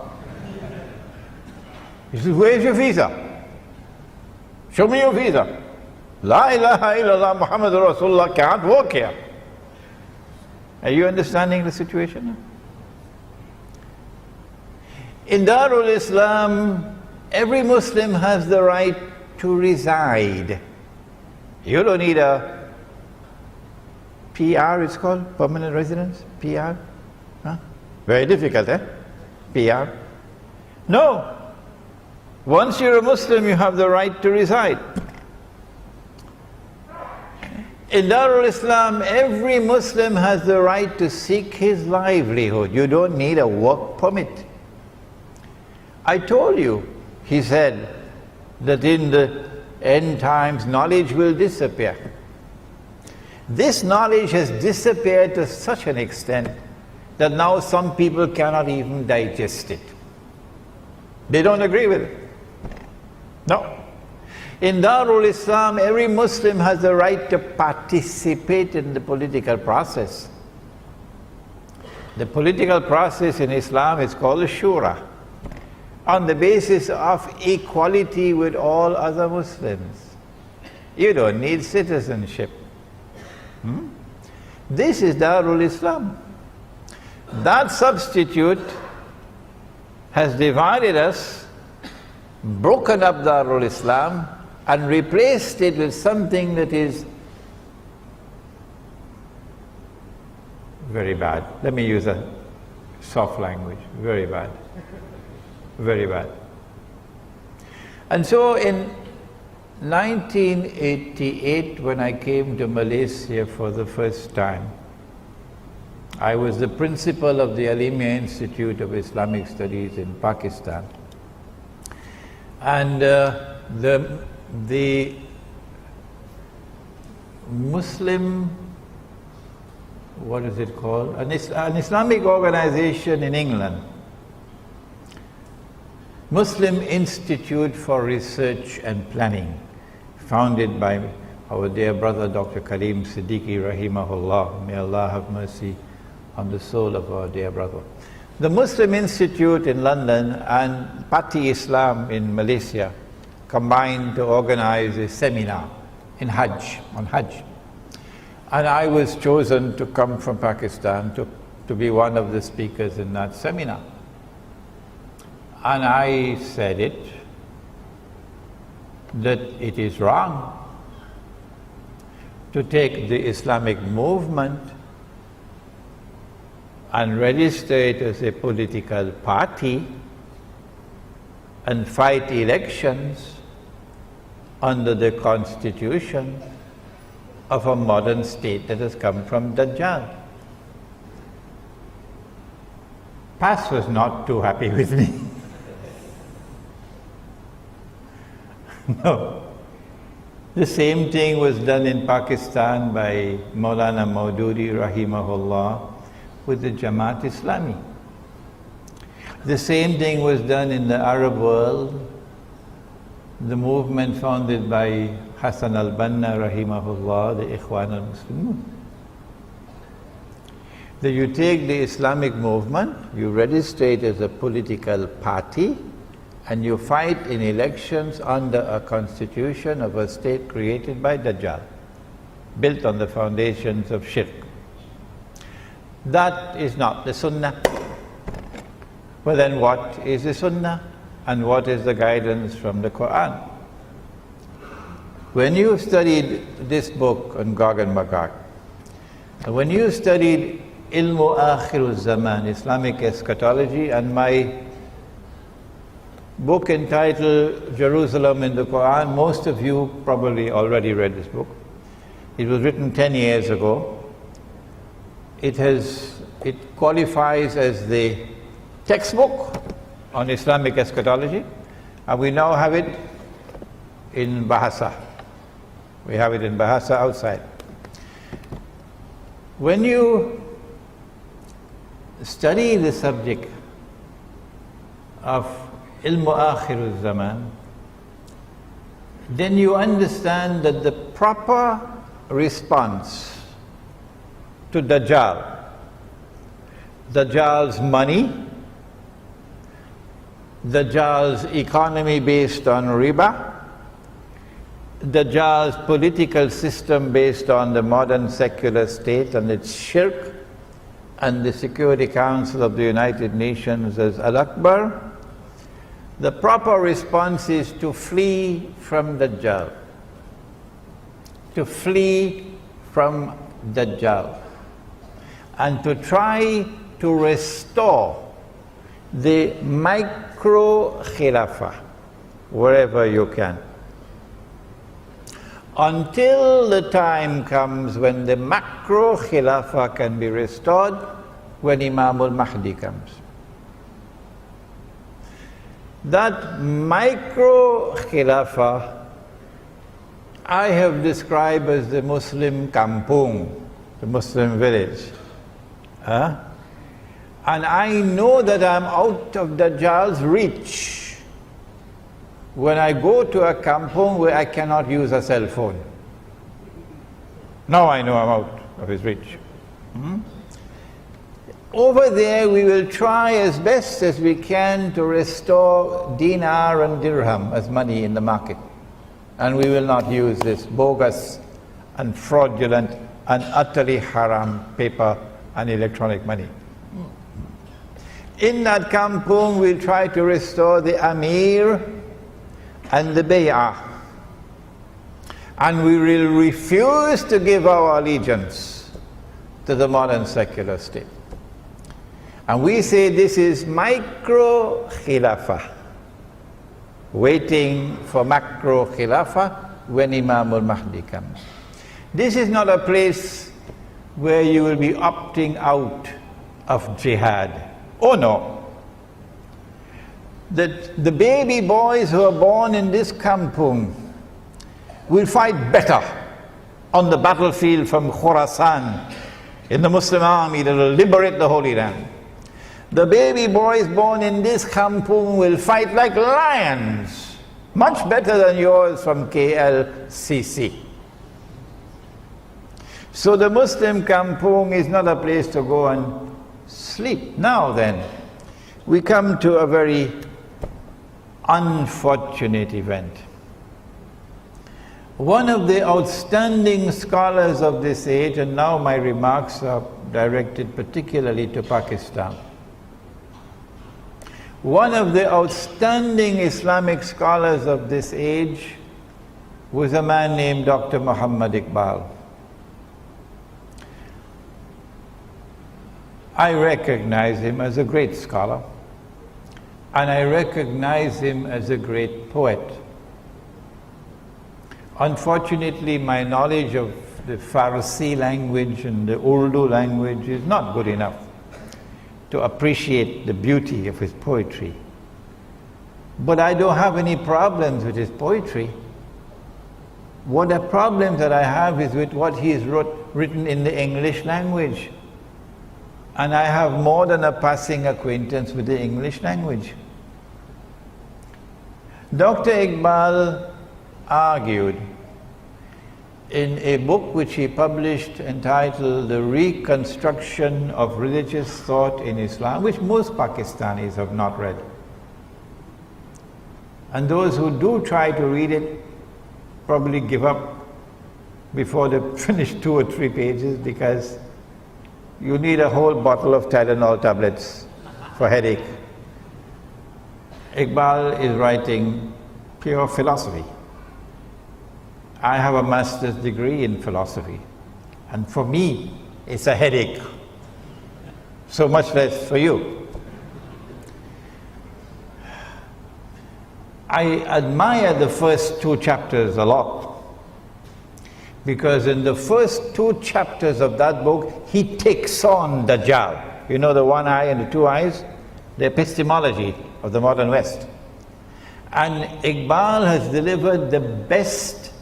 He says, where is your visa? Show me your visa. La ilaha illallah Muhammadur Rasulullah can't work here. Are you understanding the situation? In Darul Islam, every Muslim has the right to reside. You don't need a PR, it's called, permanent residence, PR. Huh? Very difficult, eh? PR. No. Once you're a Muslim, you have the right to reside. In Darul Islam, every Muslim has the right to seek his livelihood. You don't need a work permit. I told you, he said, that in the end times, knowledge will disappear. This knowledge has disappeared to such an extent that now some people cannot even digest it. They don't agree with it. No. In Darul Islam, every Muslim has the right to participate in the political process. The political process in Islam is called a shura, on the basis of equality with all other Muslims. You don't need citizenship. This is Darul Islam. That substitute has divided us, broken up Darul Islam, and replaced it with something that is very bad. Let me use a soft language. Very bad. Very bad. And so in 1988, when I came to Malaysia for the first time, I was the principal of the Alimia Institute of Islamic Studies in Pakistan. And the Muslim, what is it called? An Islamic organization in England, Muslim Institute for Research and Planning, founded by our dear brother Dr. Karim Siddiqui rahimahullah. May Allah have mercy on the soul of our dear brother. The Muslim Institute in London and Party Islam in Malaysia combined to organize a seminar on Hajj. And I was chosen to come from Pakistan to be one of the speakers in that seminar. And I said that it is wrong to take the Islamic movement and register it as a political party and fight elections under the constitution of a modern state that has come from Dajjal. Paz was not too happy with me. No. The same thing was done in Pakistan by Maulana Maududi rahimahullah with the Jamaat Islami. The same thing was done in the Arab world, the movement founded by Hassan al-Banna rahimahullah, the Ikhwan al-Muslimun. That you take the Islamic movement, you register it as a political party, and you fight in elections under a constitution of a state created by Dajjal, built on the foundations of shirk. That is not the Sunnah. Well then what is the Sunnah? And what is the guidance from the Quran? When you studied this book on Gog and Magog, when you studied Akhir Al Zaman, Islamic Eschatology, and my book entitled Jerusalem in the Quran, most of you probably already read this book. It was written 10 years ago. It qualifies as the textbook on Islamic eschatology, and we now have it in Bahasa. We have it in Bahasa outside. When you study the subject of Akhir Al Zaman, then you understand that the proper response to Dajjal's money, Dajjal's economy based on riba, Dajjal's political system based on the modern secular state and its shirk, and the Security Council of the United Nations as Al-Akbar, the proper response is to flee from Dajjal. To flee from Dajjal. And to try to restore the micro-khilafah wherever you can. Until the time comes when the macro-khilafah can be restored, when Imam Al Mahdi comes. That micro-khilafah I have described as the Muslim kampung, the Muslim village. And I know that I'm out of Dajjal's reach when I go to a kampung where I cannot use a cell phone. Now I know I'm out of his reach. Over there we will try as best as we can to restore dinar and dirham as money in the market. And we will not use this bogus and fraudulent and utterly haram paper and electronic money. In that kampung we'll try to restore the Amir and the Bay'ah. And we will refuse to give our allegiance to the modern secular state. And we say this is micro-khilafah, waiting for macro-khilafah when Imam Al Mahdi comes. This is not a place where you will be opting out of jihad. Oh no. That the baby boys who are born in this kampung will fight better on the battlefield from Khorasan in the Muslim army that will liberate the Holy Land. The baby boys born in this kampung will fight like lions, much better than yours from KLCC. So the Muslim kampung is not a place to go and sleep. Now then, we come to a very unfortunate event. One of the outstanding scholars of this age, and now my remarks are directed particularly to Pakistan. One of the outstanding Islamic scholars of this age was a man named Dr. Muhammad Iqbal. I recognize him as a great scholar, and I recognize him as a great poet. Unfortunately, my knowledge of the Farsi language and the Urdu language is not good enough to appreciate the beauty of his poetry. But I don't have any problems with his poetry. What a problem that I have is with what he has written in the English language. And I have more than a passing acquaintance with the English language. Dr. Iqbal argued in a book which he published entitled The Reconstruction of Religious Thought in Islam, which most Pakistanis have not read. And those who do try to read it probably give up before they finish 2 or 3 pages, because you need a whole bottle of Tylenol tablets for headache. Iqbal is writing pure philosophy. I have a master's degree in philosophy, and for me it's a headache, so much less for you. I admire the first 2 chapters a lot, because in the first 2 chapters of that book, he takes on Dajjal. You know, the one eye and the 2 eyes? The epistemology of the modern West. And Iqbal has delivered the best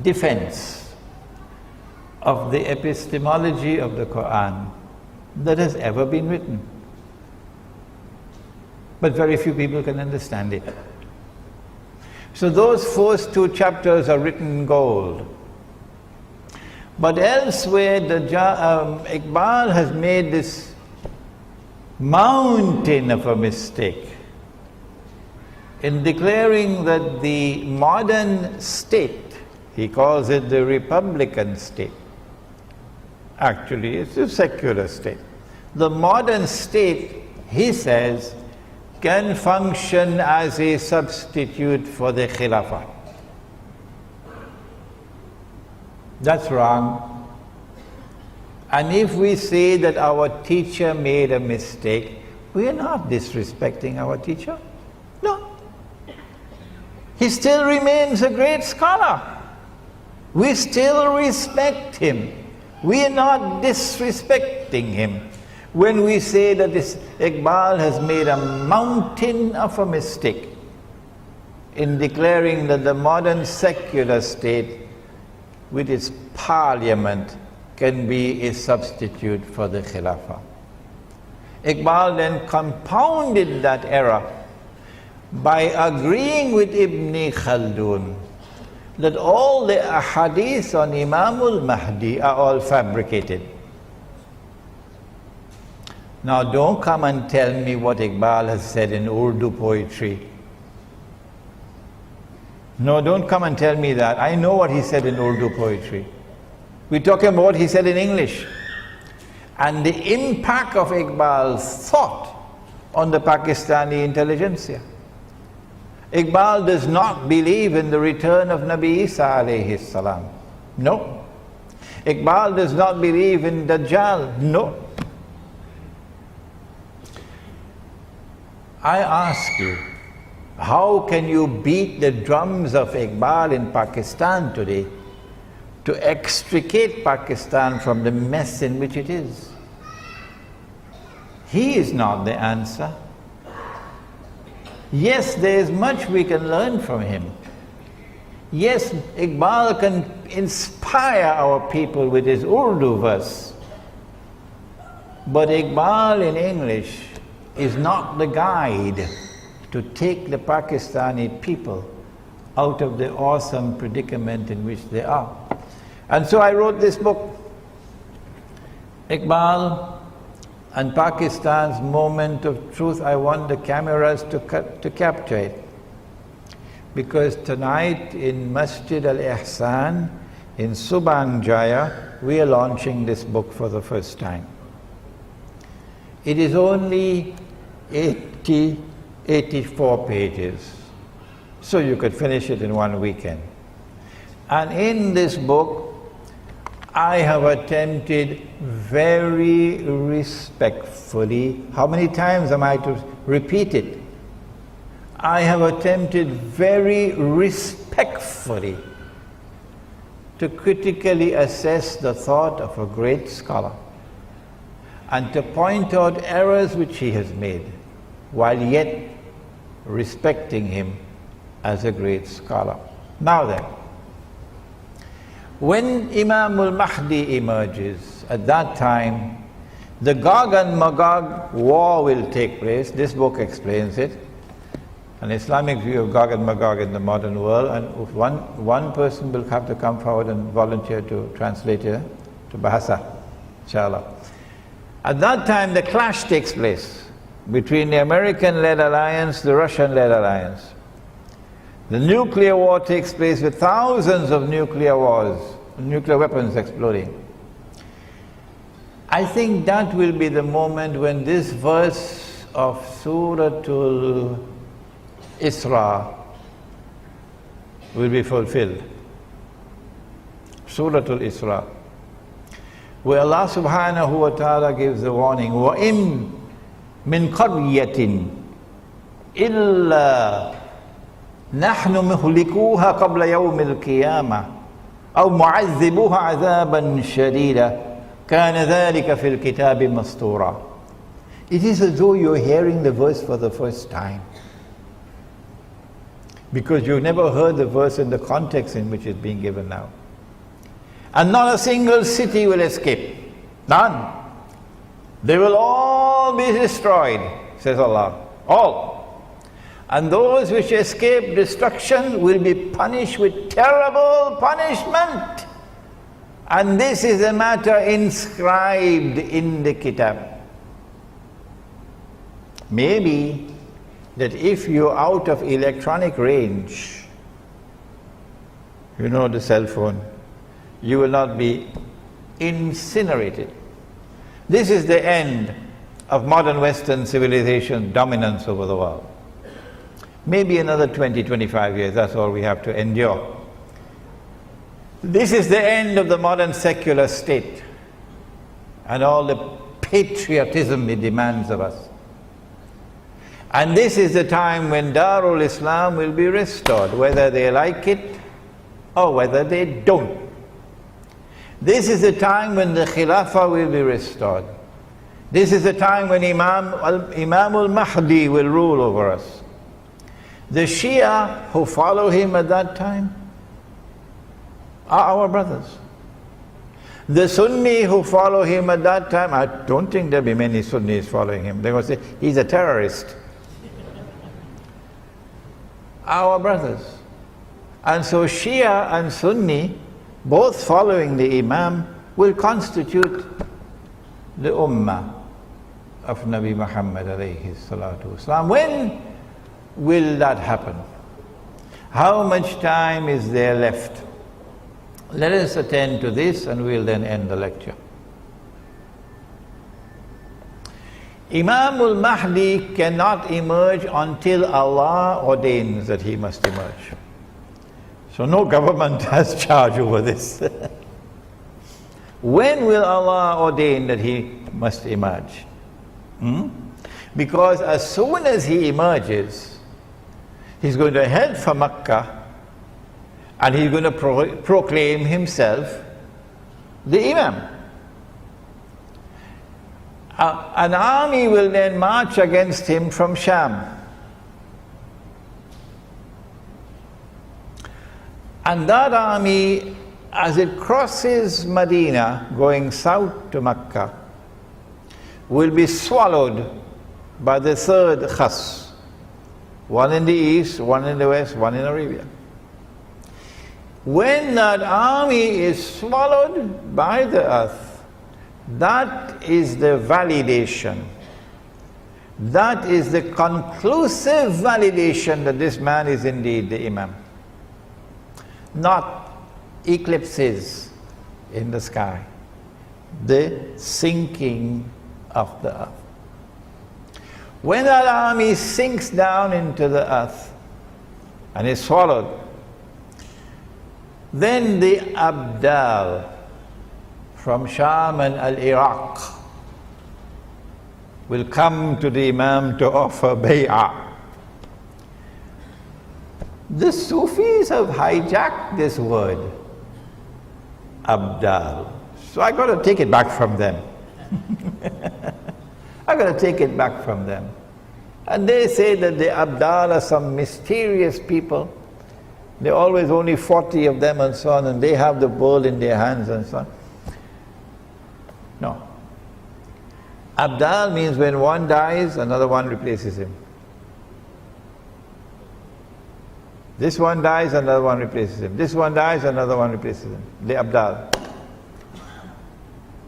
defense of the epistemology of the Quran that has ever been written. But very few people can understand it. So those first 2 chapters are written in gold. But elsewhere, Iqbal has made this mountain of a mistake in declaring that the modern state, he calls it the Republican state. Actually, it's a secular state. The modern state, he says, can function as a substitute for the Khilafah. That's wrong. And if we say that our teacher made a mistake, we are not disrespecting our teacher. No. He still remains a great scholar. We still respect him. We are not disrespecting him when we say that this Iqbal has made a mountain of a mistake in declaring that the modern secular state with its parliament can be a substitute for the Khilafah. Iqbal then compounded that error by agreeing with Ibn Khaldun that all the ahadith on Imam Al Mahdi are all fabricated. Now don't come and tell me what Iqbal has said in Urdu poetry. No, don't come and tell me that. I know what he said in Urdu poetry. We're talking about what he said in English. And the impact of Iqbal's thought on the Pakistani intelligentsia. Iqbal does not believe in the return of Nabi Isa alayhi salam. No. Iqbal does not believe in Dajjal. No. I ask you, how can you beat the drums of Iqbal in Pakistan today to extricate Pakistan from the mess in which it is? He is not the answer. Yes, there is much we can learn from him. Yes, Iqbal can inspire our people with his Urdu verse. But Iqbal in English is not the guide to take the Pakistani people out of the awesome predicament in which they are. And so I wrote this book, Iqbal and Pakistan's Moment of Truth. I want the cameras to capture it. Because tonight in Masjid Al-Ihsan in Subang Jaya, we are launching this book for the first time. It is only 84 pages, so you could finish it in one weekend. And in this book, I have attempted very respectfully, how many times am I to repeat it? I have attempted very respectfully to critically assess the thought of a great scholar and to point out errors which he has made, while yet respecting him as a great scholar. Now then, When Imam Al Mahdi emerges, at that time, the Gog and Magog war will take place. This book explains it. An Islamic view of Gog and Magog in the modern world, and one person will have to come forward and volunteer to translate it to Bahasa, inshallah. At that time, the clash takes place between the American-led alliance, the Russian-led alliance. The nuclear war takes place with thousands of nuclear weapons exploding. I think that will be the moment when this verse of Suratul Isra will be fulfilled. Suratul Isra, where Allah subhanahu wa ta'ala gives the warning, وَإِن مِّن قَرْيَةٍ إِلَّا نَحْنُ مُهْلِكُوهَا قَبْلَ يَوْمِ الْقِيَامَةِ أَوْ مُعَذِّبُوهَا عَذَابًا شَدِيدًا كَانَ ذَلِكَ فِي الْكِتَابِ مَسْطُورًا. It is as though you're hearing the verse for the first time, because you've never heard the verse in the context in which it's being given now. And not a single city will escape. None. They will all be destroyed, says Allah. All. And those which escape destruction will be punished with terrible punishment. And this is a matter inscribed in the kitab. Maybe that if you're out of electronic range, you know, the cell phone, you will not be incinerated. This is the end of modern Western civilization dominance over the world. Maybe another 20, 25 years, that's all we have to endure. This is the end of the modern secular state and all the patriotism it demands of us. And this is the time when Darul Islam will be restored, whether they like it or whether they don't. This is the time when the Khilafah will be restored. This is the time when Imam Al Mahdi will rule over us. The Shia who follow him at that time are our brothers. The Sunni who follow him at that time, I don't think there'll be many Sunnis following him. They're going to say, he's a terrorist. Our brothers. And so Shia and Sunni, both following the Imam, will constitute the Ummah of Nabi Muhammad alayhi salatu wasalam. When will that happen? How much time is there left? Let us attend to this and we'll then end the lecture. Imam Al Mahdi cannot emerge until Allah ordains that he must emerge. So no government has charge over this. When will Allah ordain that he must emerge? Because as soon as he emerges, he's going to head for Makkah and he's going to proclaim himself the Imam. An army will then march against him from Sham. And that army, as it crosses Medina, going south to Mecca, will be swallowed by the third khas. One in the east, one in the west, one in Arabia. When that army is swallowed by the earth, that is the validation. That is the conclusive validation that this man is indeed the Imam. Not eclipses in the sky, the sinking of the earth. When that army sinks down into the earth and is swallowed, then the Abdal from Sham and Al-Iraq will come to the Imam to offer bay'ah. The Sufis have hijacked this word, Abdal. So I got to take it back from them. I got to take it back from them. And they say that the Abdal are some mysterious people There are always only 40 of them and so on, and they have the world in their hands and so on. No. Abdal means when one dies, another one replaces him. This one dies, another one replaces him. This one dies, another one replaces him. The Abdal.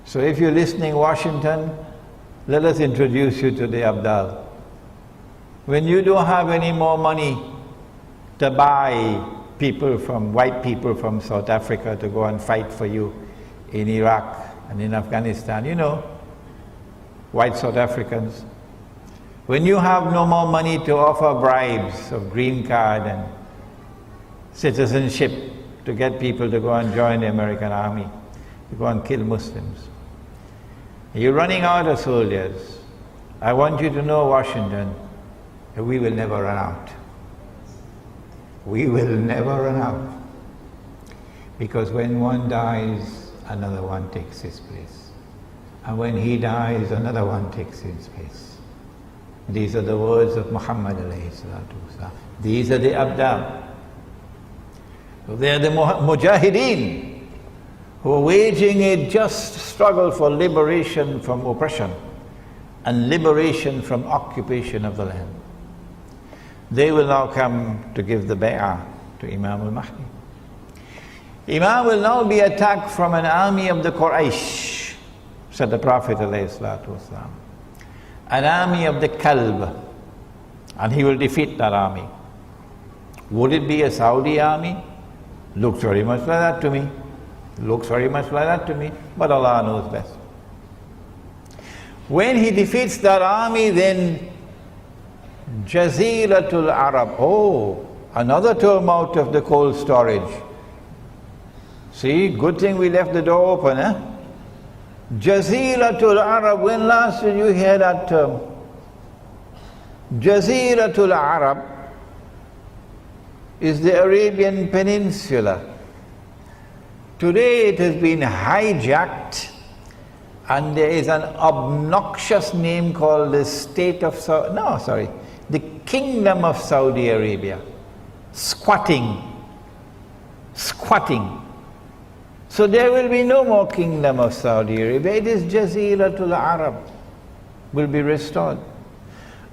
So if you're listening, Washington, let us introduce you to the Abdal. When you don't have any more money to buy white people from South Africa to go and fight for you in Iraq and in Afghanistan, you know, white South Africans. When you have no more money to offer bribes of green card and citizenship to get people to go and join the American army, to go and kill Muslims. You're running out of soldiers. I want you to know, Washington, that we will never run out. We will never run out. Because when one dies, another one takes his place. And when he dies, another one takes his place. These are the words of Muhammad alayhi salatu wasalam. These are the Abdal. So they are the Mujahideen who are waging a just struggle for liberation from oppression and liberation from occupation of the land. They will now come to give the bay'ah to Imam Al Mahdi. Imam will now be attacked from an army of the Quraysh, said the Prophet ﷺ. An army of the Kalb, and he will defeat that army. Would it be a Saudi army? Looks very much like that to me. Looks very much like that to me, but Allah knows best. When he defeats that army, then Jaziratul Arab, another term out of the cold storage. See, good thing we left the door open, eh? Jaziratul Arab, when last did you hear that term? Jaziratul Arab is the Arabian Peninsula. Today it has been hijacked, and there is an obnoxious name called the Kingdom of Saudi Arabia. Squatting. So there will be no more Kingdom of Saudi Arabia. It is Jaziratul Arab will be restored.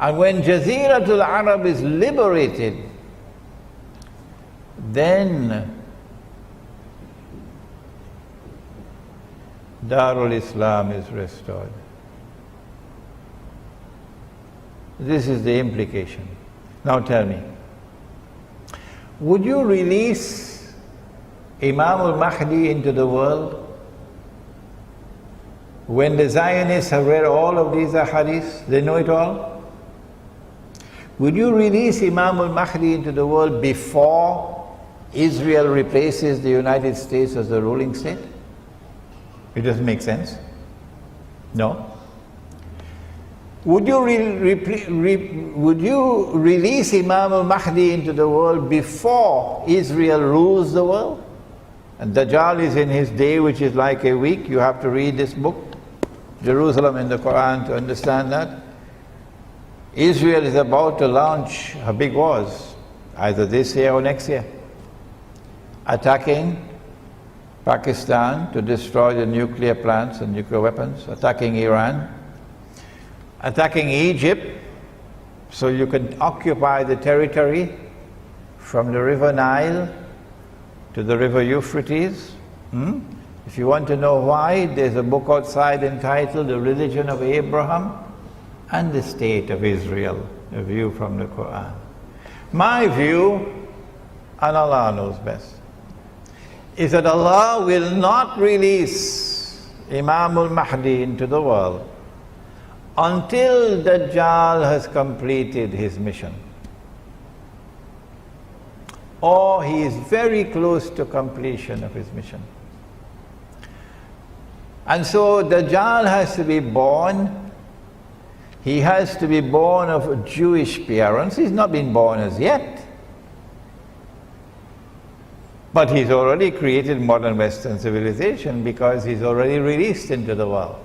And when Jaziratul Arab is liberated, then Darul Islam is restored. This is the implication. Now tell me, would you release Imam Al Mahdi into the world when the Zionists have read all of these ahadith? They know it all. Would you release Imam Al Mahdi into the world before Israel replaces the United States as the ruling state? It doesn't make sense. No. Would you release Imam Al Mahdi into the world before Israel rules the world? And Dajjal is in his day, which is like a week. You have to read this book, Jerusalem in the Quran, to understand that. Israel is about to launch her big wars, either this year or next year, attacking Pakistan to destroy the nuclear plants and nuclear weapons, attacking Iran, attacking Egypt, so you can occupy the territory from the river Nile to the river Euphrates. If you want to know why, there's a book outside entitled The Religion of Abraham and the State of Israel, a view from the Quran. My view, and Allah knows best, is that Allah will not release Imam Al Mahdi into the world until Dajjal has completed his mission, or he is very close to completion of his mission. And so Dajjal has to be born. He has to be born of Jewish parents. He's not been born as yet, but he's already created modern Western civilization because he's already released into the world.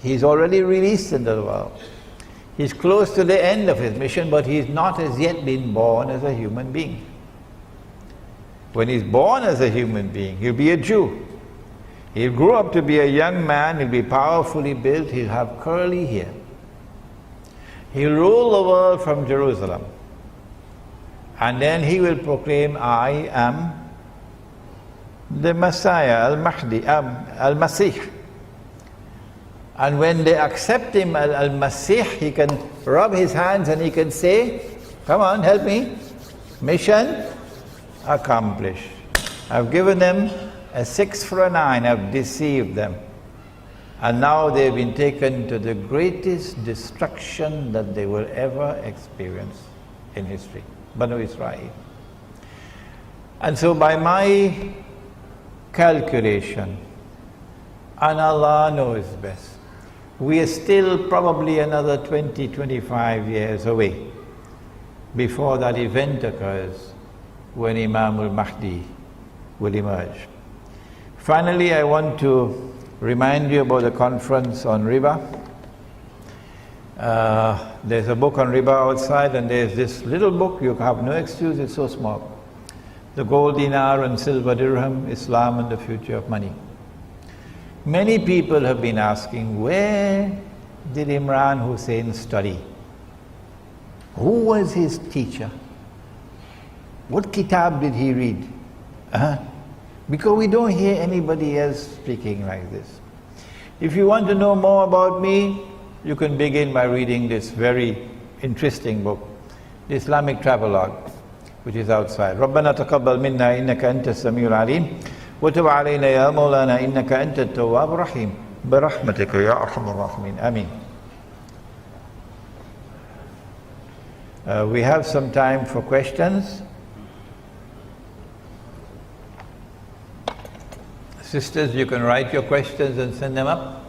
He's already released into the world. He's close to the end of his mission, but he's not as yet been born as a human being. When he's born as a human being, he'll be a Jew. He'll grow up to be a young man, he'll be powerfully built, he'll have curly hair. He'll rule the world from Jerusalem. And then he will proclaim, I am the Messiah, Al Mahdi, Al Masih. And when they accept him, Al Masih, he can rub his hands and he can say, come on, help me. Mission accomplished. I've given them a 6 for a 9, I've deceived them. And now they've been taken to the greatest destruction that they will ever experience in history. Banu Israel. And so by my calculation, and Allah knows best, we are still probably another 20, 25 years away before that event occurs when Imam Al Mahdi will emerge. Finally, I want to remind you about the conference on riba. There's a book on riba outside, and there's this little book, you have no excuse, it's so small. The Gold Dinar and Silver Dirham, Islam and the Future of Money. Many people have been asking, where did Imran Hussein study? Who was his teacher? What kitab did he read? Because we don't hear anybody else speaking like this. If you want to know more about me, you can begin by reading this very interesting book, the Islamic Travelogue, which is outside. رَبَّنَا تَقَبَّلْ مِنَّا إِنَّكَ أَنْتَ السَّمِيعُ الْعَلِيمُ وَتُبْ عَلَيْنَا يَا مَوْلَانَا إِنَّكَ أَنْتَ التَّوَّابُ الرَّحِيمُ بِرَحْمَتِكَ يَا أَرْحَمَ الرَّاحِمِينَ Ameen. We have some time for questions. Sisters, you can write your questions and send them up.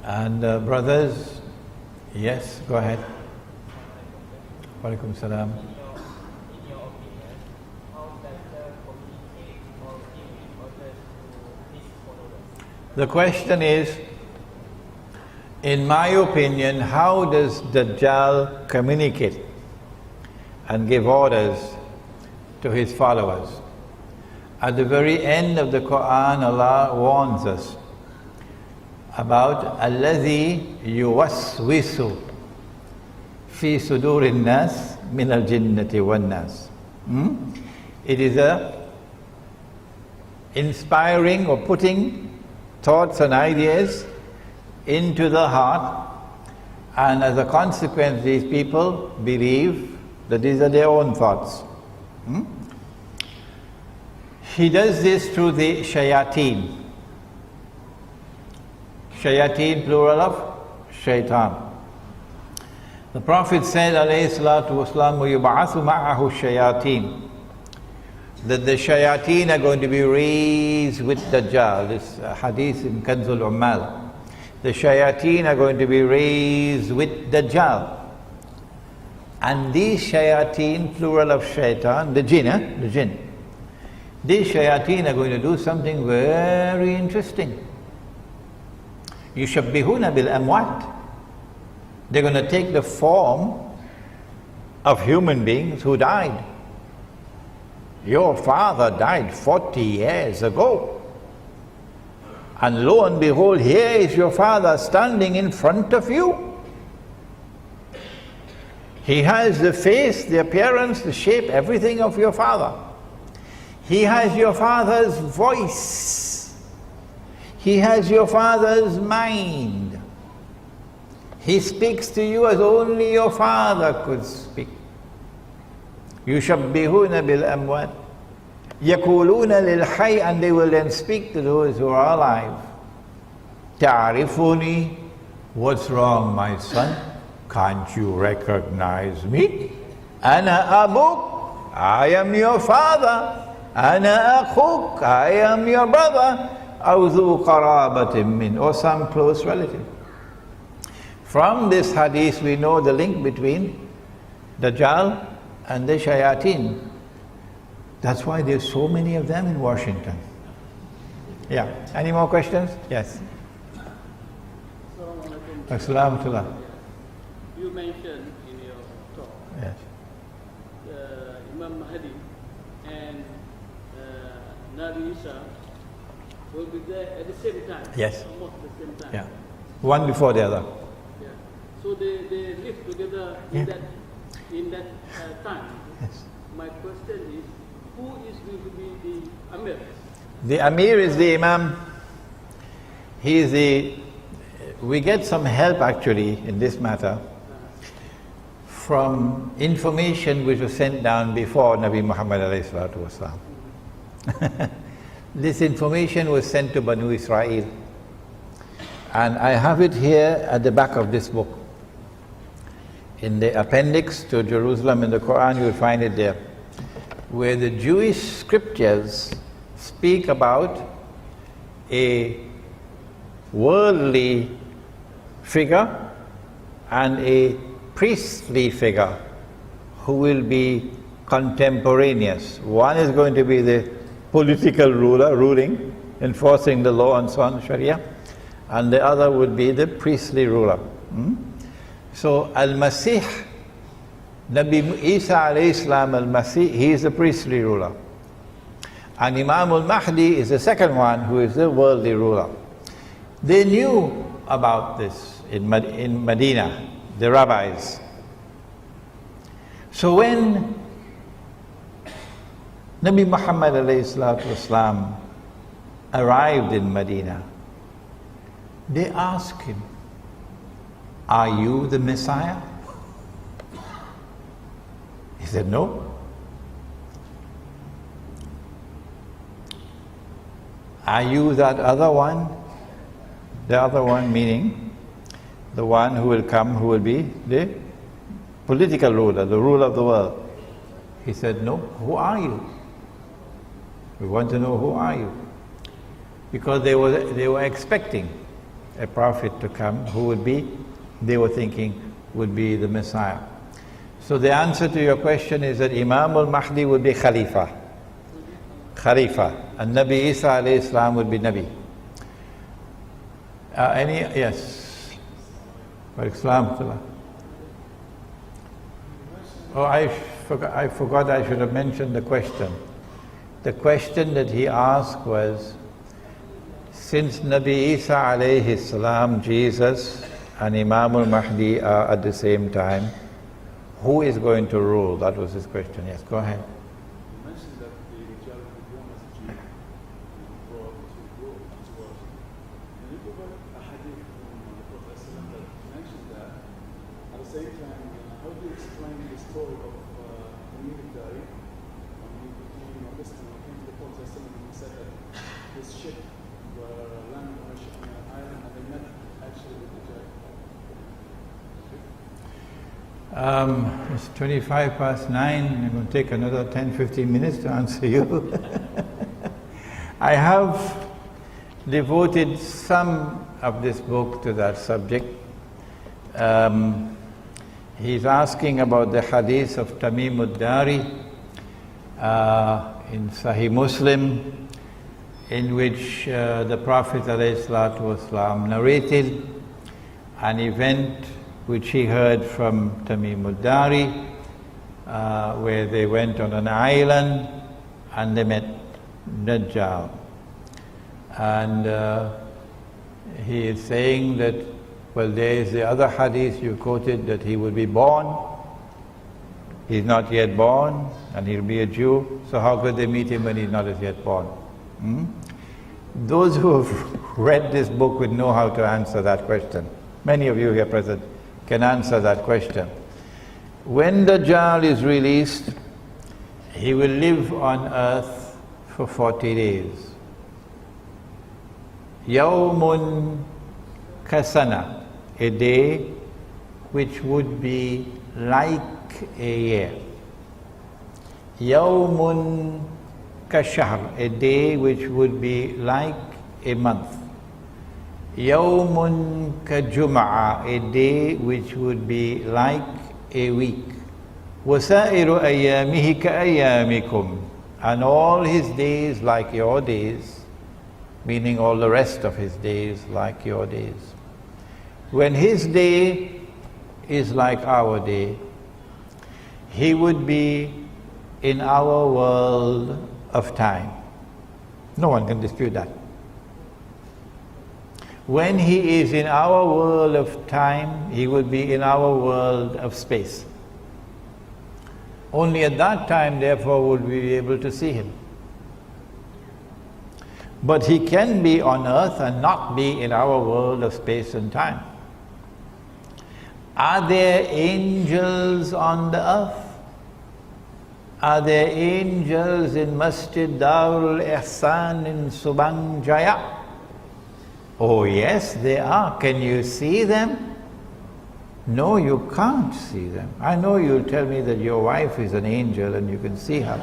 And brothers, yes, go ahead. Wa alaikum salam. In your opinion, how better communicate or give orders to his followers? The question is, in my opinion, how does Dajjal communicate and give orders to his followers? At the very end of the Quran, Allah warns us about الَّذِي يُوَسْوِسُ فِي صُدُورِ النَّاسِ مِنَ الْجِنَّةِ وَالنَّاسِ. It is a inspiring or putting thoughts and ideas into the heart, and as a consequence these people believe that these are their own thoughts. He does this through the shayateen. Shayateen, plural of shaitan. The Prophet said, alayhi salatu wasalam, وَيُبْعَثُ مَعَهُ الشَّيَاطِينَ, that the shayateen are going to be raised with Dajjal. This hadith in Kanzul Ummal. The shayateen are going to be raised with Dajjal. And these shayateen, plural of shaitan, the jinn, these shayateen are going to do something very interesting. يُشَبِّهُونَ بِالْأَمْوَاتِ. They're going to take the form of human beings who died. Your father died 40 years ago. And lo and behold, here is your father standing in front of you. He has the face, the appearance, the shape, everything of your father. He has your father's voice. He has your father's mind. He speaks to you as only your father could speak. يُشَبِّهُونَ بِالْأَمْوَاتِ يَقُولُونَ لِلْحَيِّ, and they will then speak to those who are alive. تَعْرِفُنِي, what's wrong, my son? Can't you recognize me? أَنَا أَبُوك, I am your father. أَنَا أَخُوك, I am your brother. أَوْ ذُو قَرَابَةٍ مِّنْ, or some close relative. From this hadith we know the link between Dajjal and the shayateen. That's why there's so many of them in Washington. Yeah. Any more questions? Yes. Assalamu alaikum. You mentioned in your talk Yes. Imam Mahdi and Nabi Isa will be there at the same time. Yes. Almost at the same time. Yeah. One before the other. Yeah. So they live together in that time. Yes. My question is, who is going to be the Amir? The Amir is the Imam. He is the... We get some help actually in this matter from information which was sent down before Nabi Muhammad alayhi salatu wasalam. This information was sent to Banu Israel. And I have it here at the back of this book. In the appendix to Jerusalem in the Quran, you will find it there, where the Jewish scriptures speak about a worldly figure and a priestly figure who will be contemporaneous. One is going to be the political ruler, ruling, enforcing the law and so on, Sharia, and the other would be the priestly ruler. So Al-Masih, Nabi Isa alayhi salam Al-Masih, he is the priestly ruler. And Imam Al Mahdi is the second one who is the worldly ruler. They knew about this in Medina, the rabbis. So when Nabi Muhammad alayhi salatu wasalam arrived in Medina, they asked him, "Are you the Messiah?" He said, "No." "Are you that other one?" The other one meaning the one who will come, who will be the political ruler, the ruler of the world. He said, "No." "Who are you?" "We want to know, who are you?" Because they were expecting a prophet to come who would be, they were thinking, would be the Messiah. So the answer to your question is that Imam Al Mahdi would be Khalifa. And Nabi Isa alayhi salam would be Nabi. Yes. Islam. Oh, I forgot I should have mentioned the question. The question that he asked was, since Nabi Isa alayhi salam, Jesus, and Imam Al Mahdi are at the same time, who is going to rule? That was his question. Yes, go ahead. You mentioned that the Rijal will be born as a Jew and grow up to grow as well. Can you give a hadith from the Prophet ﷺ that mentions that? At the same time, how do you explain the story of Imam Al when he became a Muslim and came to the Prophet ﷺ and he said that his ship were landing on an island and they met actually with the Rijal? It's 9:25. I'm going to take another 10-15 minutes to answer you. I have devoted some of this book to that subject. He's asking about the hadith of Tamim Ad-Dari in Sahih Muslim, in which the Prophet ﷺ narrated an event which he heard from Tamim Ad-Dari, where they went on an island and they met Dajjal. And he is saying that, well, there is the other hadith you quoted that he will be born. He's not yet born and he'll be a Jew, so how could they meet him when he's not as yet born? Those who have read this book would know how to answer that question. Many of you here present can answer that question. When Dajjal is released, he will live on earth for 40 days. Yawmun kasana, a day which would be like a year. Yawmun kashahr, a day which would be like a month. Yawmun kajum'a, a day which would be like a week. Wasairu ayyamihi ka'ayyamikum, and all his days like your days, meaning all the rest of his days like your days. When his day is like our day, he would be in our world of time. No one can dispute that. When he is in our world of time, he will be in our world of space. Only at that time, therefore, would we be able to see him. But he can be on earth and not be in our world of space and time. Are there angels on the earth? Are there angels in Masjid Darul Ihsan in Subang Jaya? Oh yes, they are. Can you see them? No, you can't see them. I know you'll tell me that your wife is an angel and you can see her.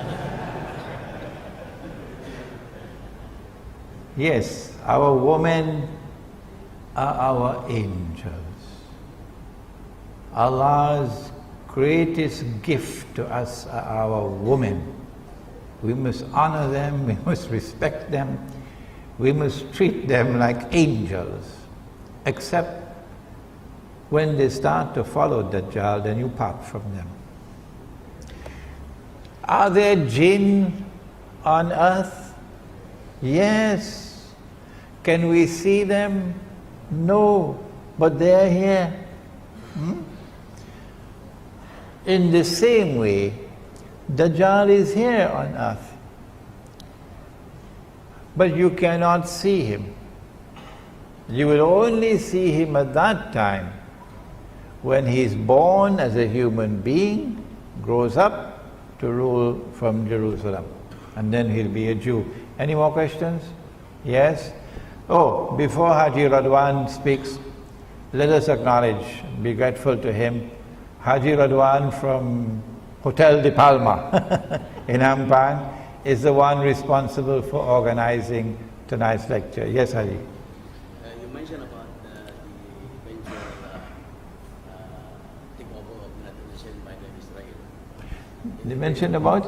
Yes, our women are our angels. Allah's greatest gift to us are our women. We must honor them, we must respect them, we must treat them like angels. Except when they start to follow Dajjal, then you part from them. Are there jinn on earth? Yes. Can we see them? No, but they're here. In the same way, Dajjal is here on earth. But you cannot see him. You will only see him at that time when he is born as a human being, grows up to rule from Jerusalem. And then he'll be a Jew. Any more questions? Yes? Oh, before Haji Radwan speaks, let us acknowledge, be grateful to him. Haji Radwan from Hotel de Palma in Ampang is the one responsible for organizing tonight's lecture. Yes, Haji? You mentioned about the eventual takeover of United Nations by the Israel. You mentioned about?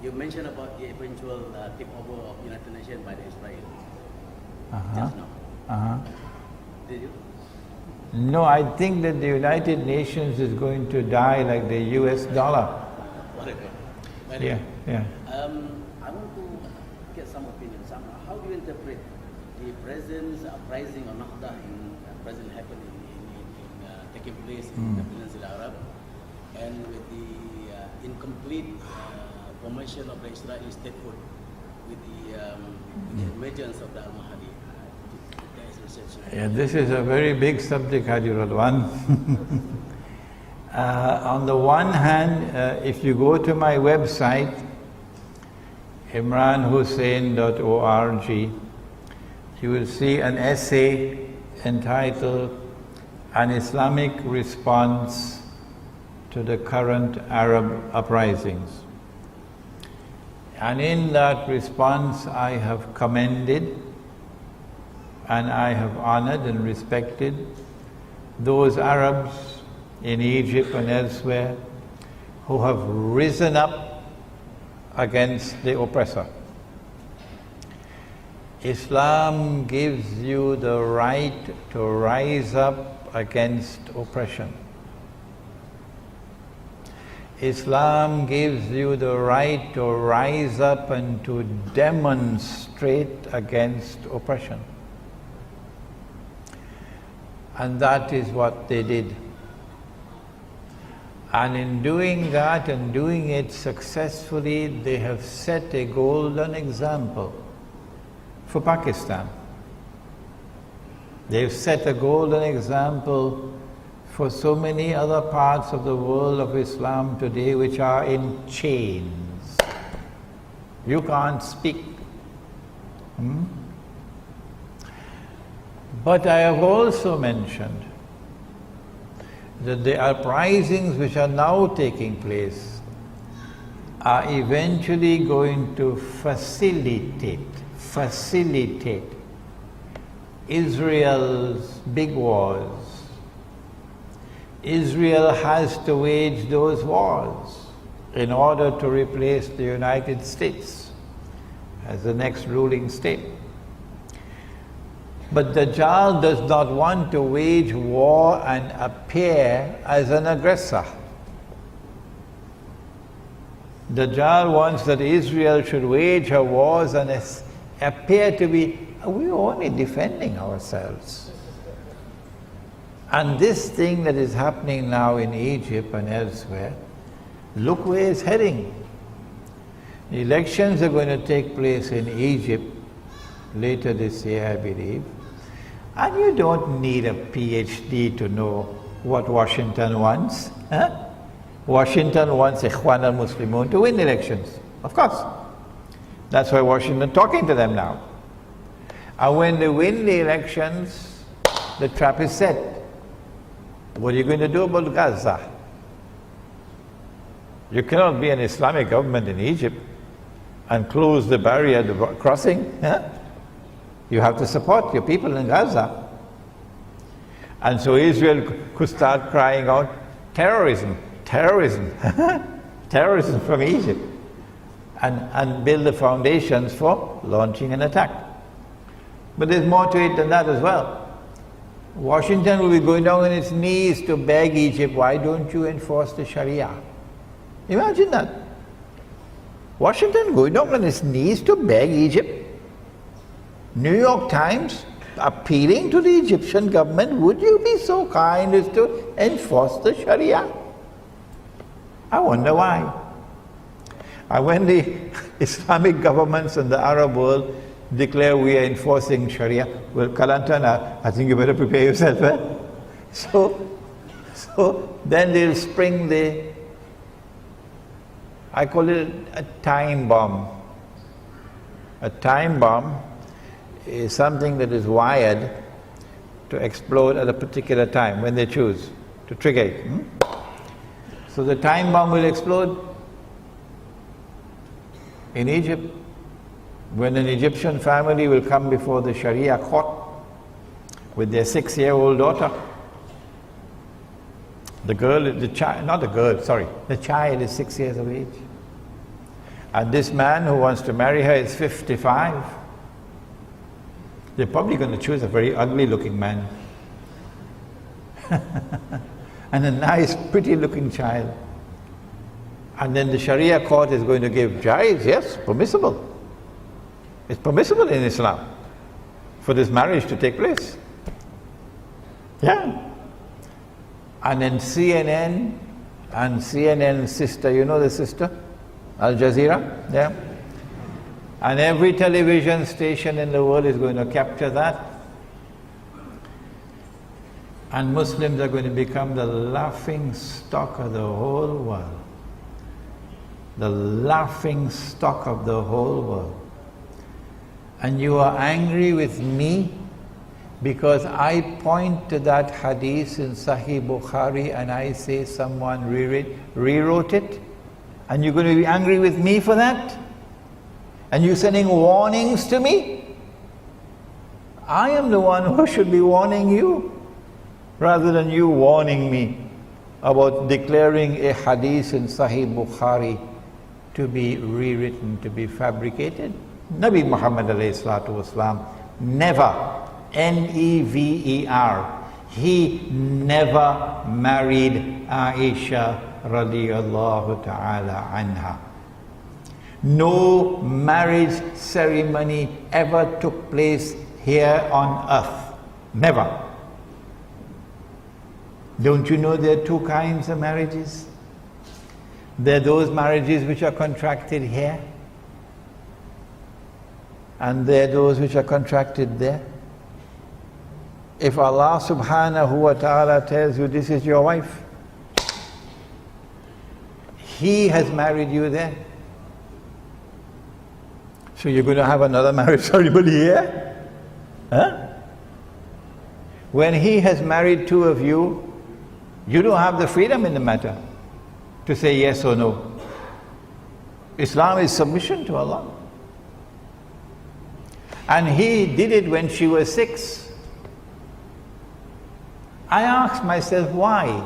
You mentioned about the eventual takeover of United Nations by the Israel. Just now. Did you? No, I think that the United Nations is going to die like the US dollar. Whatever. Yeah. I want to get some opinions. How do you interpret the present uprising or Nahda present happening taking place in the Peninsula Arab, and with the incomplete formation of the Israeli statehood with the emergence of the Al Mahdi? Yeah, this is a very big subject, Haji Radwan. On the one hand, if you go to my website, imranhussain.org, you will see an essay entitled An Islamic Response to the Current Arab Uprisings. And in that response I have commended and I have honored and respected those Arabs in Egypt and elsewhere who have risen up against the oppressor. Islam gives you the right to rise up against oppression. Islam gives you the right to rise up and to demonstrate against oppression. And that is what they did. And in doing that and doing it successfully, they have set a golden example for Pakistan. They've set a golden example for so many other parts of the world of Islam today which are in chains. You can't speak. But I have also mentioned that the uprisings which are now taking place are eventually going to facilitate Israel's big wars. Israel has to wage those wars in order to replace the United States as the next ruling state. But Dajjal does not want to wage war and appear as an aggressor. Dajjal wants that Israel should wage her wars and appear to be, we're only defending ourselves. And this thing that is happening now in Egypt and elsewhere, look where it's heading. The elections are going to take place in Egypt later this year, I believe. And you don't need a PhD to know what Washington wants. Huh? Washington wants Ikhwan al-Muslimun to win elections. Of course. That's why Washington is talking to them now. And when they win the elections, the trap is set. What are you going to do about Gaza? You cannot be an Islamic government in Egypt and close the barrier, the crossing. Huh? You have to support your people in Gaza. And so Israel could start crying out, terrorism, terrorism, terrorism from Egypt, and build the foundations for launching an attack. But there's more to it than that as well. Washington will be going down on its knees to beg Egypt, why don't you enforce the Sharia? Imagine that. Washington going down on its knees to beg Egypt. New York Times appealing to the Egyptian government, would you be so kind as to enforce the Sharia? I wonder why. And when the Islamic governments in the Arab world declare we are enforcing Sharia, well, Kalantana, I think you better prepare yourself. Eh? So then they'll spring I call it a time bomb. A time bomb is something that is wired to explode at a particular time when they choose to trigger it. So the time bomb will explode in Egypt when an Egyptian family will come before the Sharia court with their 6-year-old daughter. The child is 6 years of age. And this man who wants to marry her is 55. They're probably going to choose a very ugly looking man. And a nice, pretty looking child. And then the Sharia court is going to give jaiz, yes, permissible. It's permissible in Islam for this marriage to take place. Yeah. And then CNN and CNN's sister, you know the sister? Al Jazeera, yeah. And every television station in the world is going to capture that. And Muslims are going to become the laughing stock of the whole world. The laughing stock of the whole world. And you are angry with me because I point to that hadith in Sahih Bukhari and I say someone rewrote it? And you're going to be angry with me for that? And you're sending warnings to me? I am the one who should be warning you, rather than you warning me about declaring a hadith in Sahih Bukhari to be rewritten, to be fabricated. Nabi Muhammad ﷺ never, N-E-V-E-R, he never married Aisha radiyallahu ta'ala anha. No marriage ceremony ever took place here on earth. Never. Don't you know there are two kinds of marriages? There are those marriages which are contracted here, and there are those which are contracted there. If Allah subhanahu wa ta'ala tells you this is your wife, He has married you there. So you're going to have another marriage ceremony here? Huh? When He has married two of you, you don't have the freedom in the matter to say yes or no. Islam is submission to Allah. And He did it when she was 6. I asked myself, why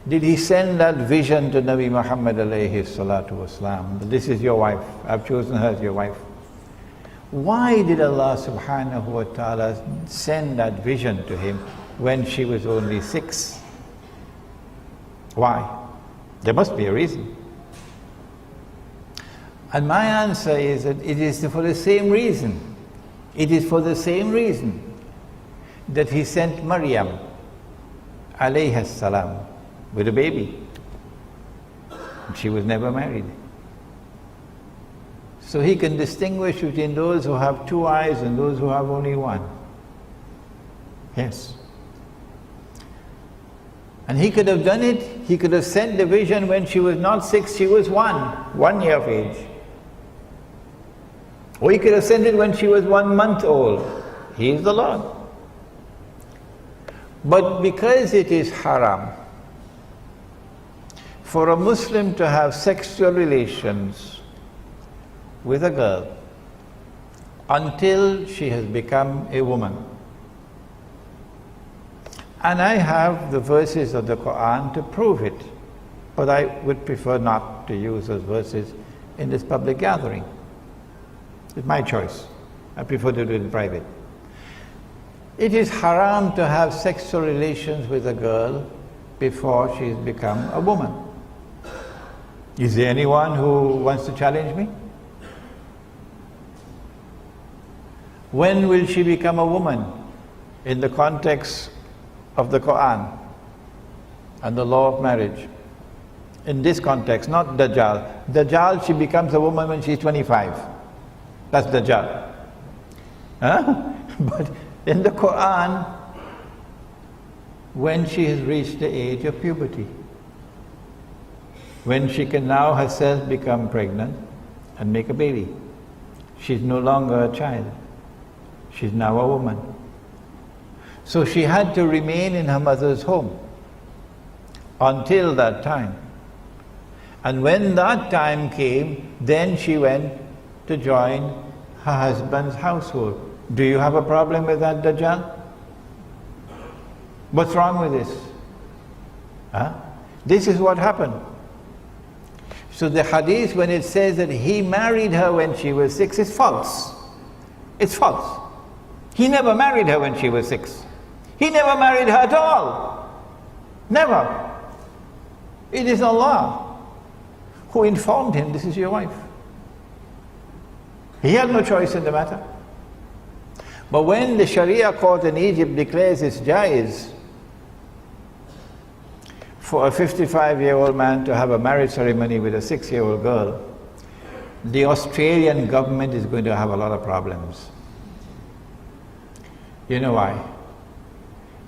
did He send that vision to Nabi Muhammad alayhi salatu wasalam? This is your wife, I've chosen her as your wife. Why did Allah subhanahu wa ta'ala send that vision to him when she was only 6? Why? There must be a reason. And my answer is that it is for the same reason. It is for the same reason that he sent Maryam alayhi salam with a baby. She was never married. So he can distinguish between those who have two eyes and those who have only one. Yes. And he could have done it, he could have sent the vision when she was not 6, she was 1 year of age. Or he could have sent it when she was 1 month old. He is the Lord. But because it is haram for a Muslim to have sexual relations with a girl until she has become a woman. And I have the verses of the Quran to prove it, but I would prefer not to use those verses in this public gathering. It's my choice. I prefer to do it in private. It is haram to have sexual relations with a girl before she has become a woman. Is there anyone who wants to challenge me? When will she become a woman in the context of the Quran and the law of marriage? In this context, not Dajjal. Dajjal, she becomes a woman when she's 25. That's Dajjal. Huh? But in the Quran, when she has reached the age of puberty, when she can now herself become pregnant and make a baby, she's no longer a child. She's now a woman. So she had to remain in her mother's home until that time. And when that time came, then she went to join her husband's household. Do you have a problem with that, Dajjal? What's wrong with this? Huh? This is what happened. So the hadith, when it says that he married her when she was 6, is false. It's false. He never married her when she was 6. He never married her at all. Never. It is Allah who informed him, this is your wife. He had no choice in the matter. But when the Sharia court in Egypt declares it's jaiz for a 55-year-old man to have a marriage ceremony with a 6-year-old girl, the Australian government is going to have a lot of problems. You know why?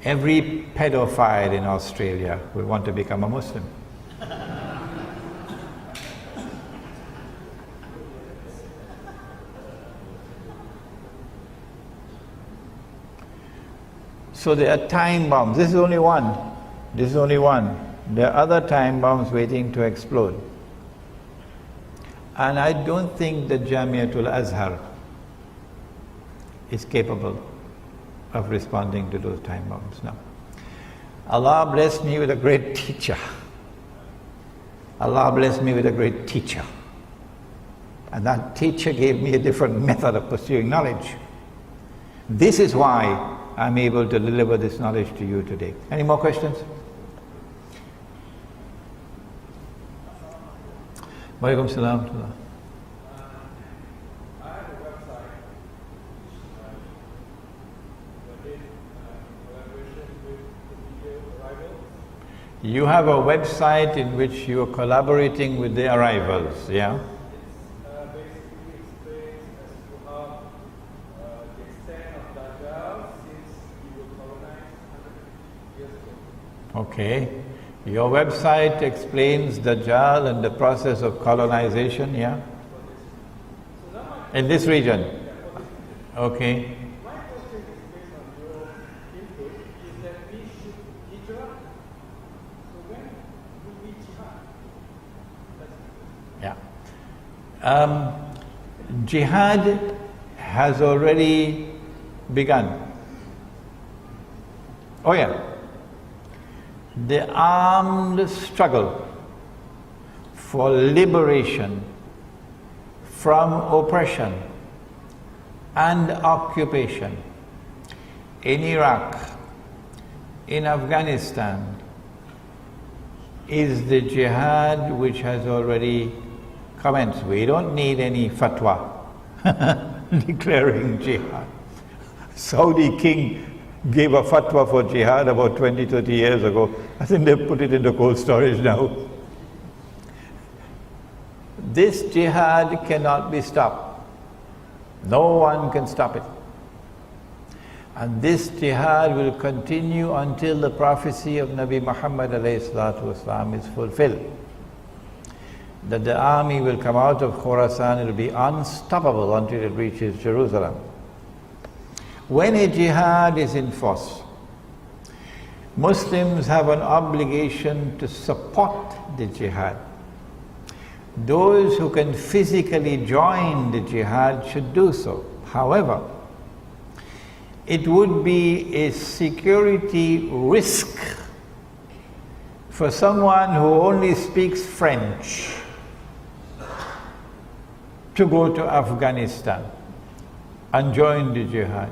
Every pedophile in Australia will want to become a Muslim. So there are time bombs. This is only one. This is only one. There are other time bombs waiting to explode. And I don't think that Jamiatul Azhar is capable of responding to those time bombs now. Allah blessed me with a great teacher. Allah blessed me with a great teacher. And that teacher gave me a different method of pursuing knowledge. This is why I'm able to deliver this knowledge to you today. Any more questions? Wa alaikum salam. You have a website in which you are collaborating with the arrivals, yeah? Basically explains as to how the extent of Dajjal since he was colonized 150 years ago. Okay. Your website explains Dajjal and the process of colonization, yeah? In this region? Okay. My question is based on your input, is that we should hijrah. So when do we jihad? Yeah. Jihad has already begun. Oh yeah. The armed struggle for liberation from oppression and occupation in Iraq, in Afghanistan, is the jihad which has already comments, we don't need any fatwa declaring jihad. Saudi king gave a fatwa for jihad about 20, 30 years ago. I think they put it into cold storage now. This jihad cannot be stopped. No one can stop it. And this jihad will continue until the prophecy of Nabi Muhammad ﷺ is fulfilled. That the army will come out of Khorasan, it will be unstoppable until it reaches Jerusalem. When a jihad is in force, Muslims have an obligation to support the jihad. Those who can physically join the jihad should do so. However, it would be a security risk for someone who only speaks French to go to Afghanistan and join the jihad.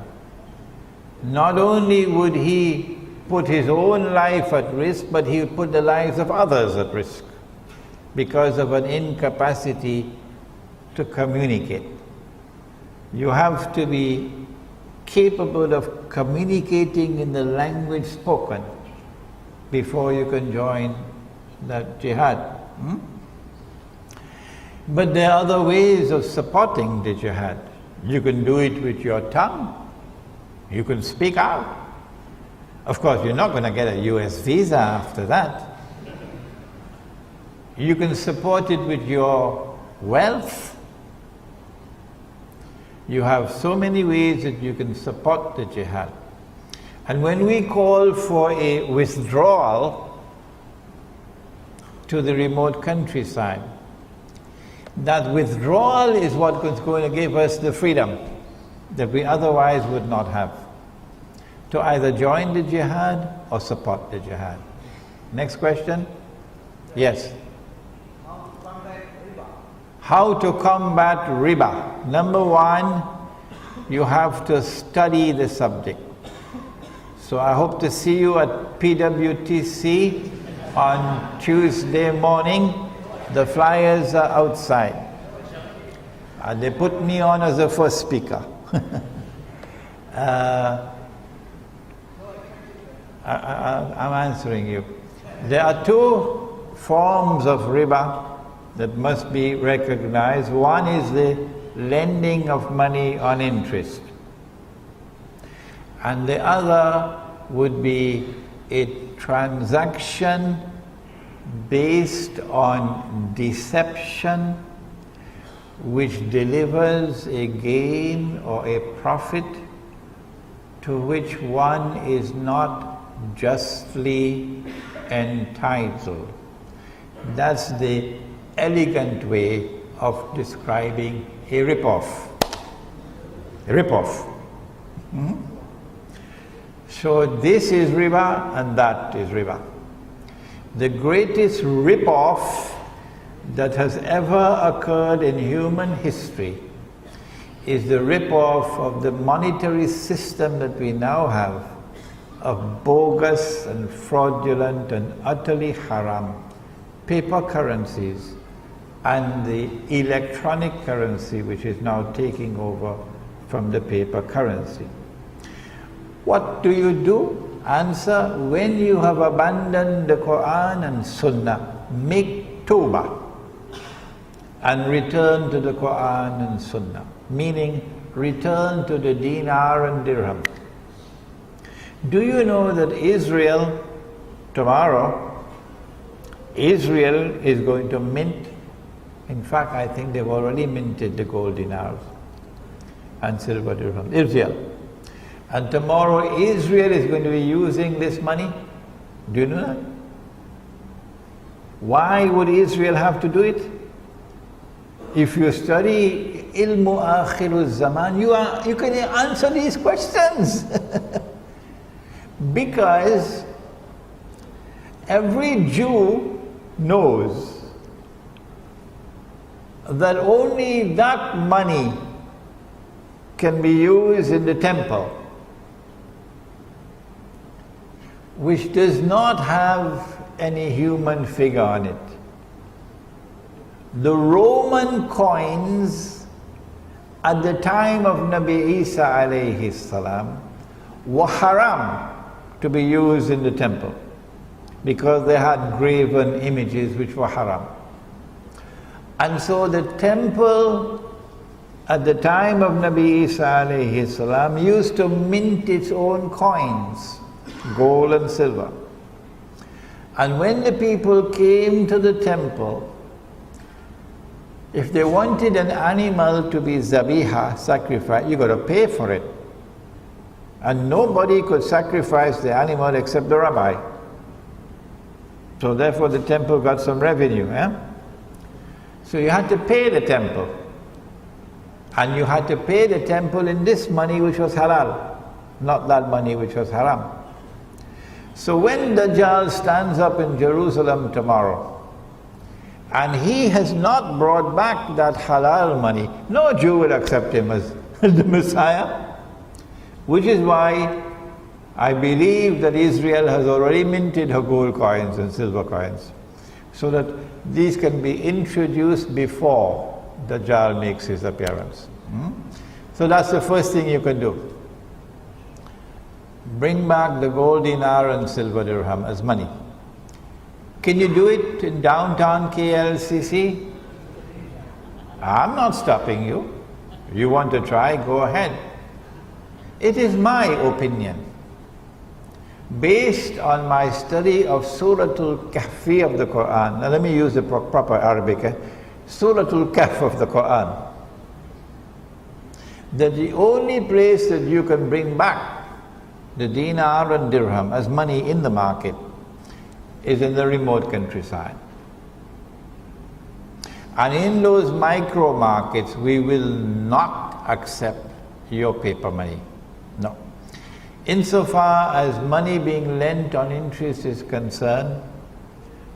Not only would he put his own life at risk, but he would put the lives of others at risk because of an incapacity to communicate. You have to be capable of communicating in the language spoken before you can join that jihad. But there are other ways of supporting the jihad. You can do it with your tongue. You can speak out. Of course, you're not going to get a US visa after that. You can support it with your wealth. You have so many ways that you can support the jihad. And when we call for a withdrawal to the remote countryside, that withdrawal is what is going to give us the freedom that we otherwise would not have, to either join the jihad or support the jihad. Next question? Yes. How to combat riba? Number one, you have to study the subject. So I hope to see you at PWTC on Tuesday morning. The flyers are outside. They put me on as the first speaker. I'm answering you. There are two forms of riba that must be recognized. One is the lending of money on interest, and the other would be a transaction based on deception which delivers a gain or a profit to which one is not justly entitled. That's the elegant way of describing a rip-off. A rip-off. So this is riba and that is riba. The greatest rip-off that has ever occurred in human history is the rip-off of the monetary system that we now have, of bogus and fraudulent and utterly haram paper currencies and the electronic currency which is now taking over from the paper currency. What do you do? Answer: when you have abandoned the Quran and Sunnah, make tawbah and return to the Quran and Sunnah, meaning return to the dinar and dirham. Do you know that Israel, tomorrow, Israel is going to mint, in fact I think they've already minted the gold dinars and silver dirhams, Israel. And tomorrow Israel is going to be using this money. Do you know that? Why would Israel have to do it? If you study Akhir Al Zaman, you can answer these questions. Because every Jew knows that only that money can be used in the temple, which does not have any human figure on it. The Roman Roman coins at the time of Nabi Isa alayhi salam were haram to be used in the temple because they had graven images which were haram. And so the temple at the time of Nabi Isa alayhi salam used to mint its own coins, gold and silver. And when the people came to the temple, if they wanted an animal to be zabiha, sacrificed, you got to pay for it. And nobody could sacrifice the animal except the rabbi. So therefore the temple got some revenue. So you had to pay the temple. And you had to pay the temple in this money which was halal, not that money which was haram. So when Dajjal stands up in Jerusalem tomorrow, and he has not brought back that halal money, no Jew will accept him as the Messiah. Which is why I believe that Israel has already minted her gold coins and silver coins, so that these can be introduced before Dajjal makes his appearance. So that's the first thing you can do. Bring back the gold dinar and silver dirham as money. Can you do it in downtown KLCC? I'm not stopping you. You want to try, go ahead. It is my opinion, based on my study of Suratul Kahfi of the Quran. Now let me use the proper Arabic. Suratul Kahf of the Quran. That the only place that you can bring back the dinar and dirham as money in the market is in the remote countryside. And in those micro markets, we will not accept your paper money. No. Insofar as money being lent on interest is concerned,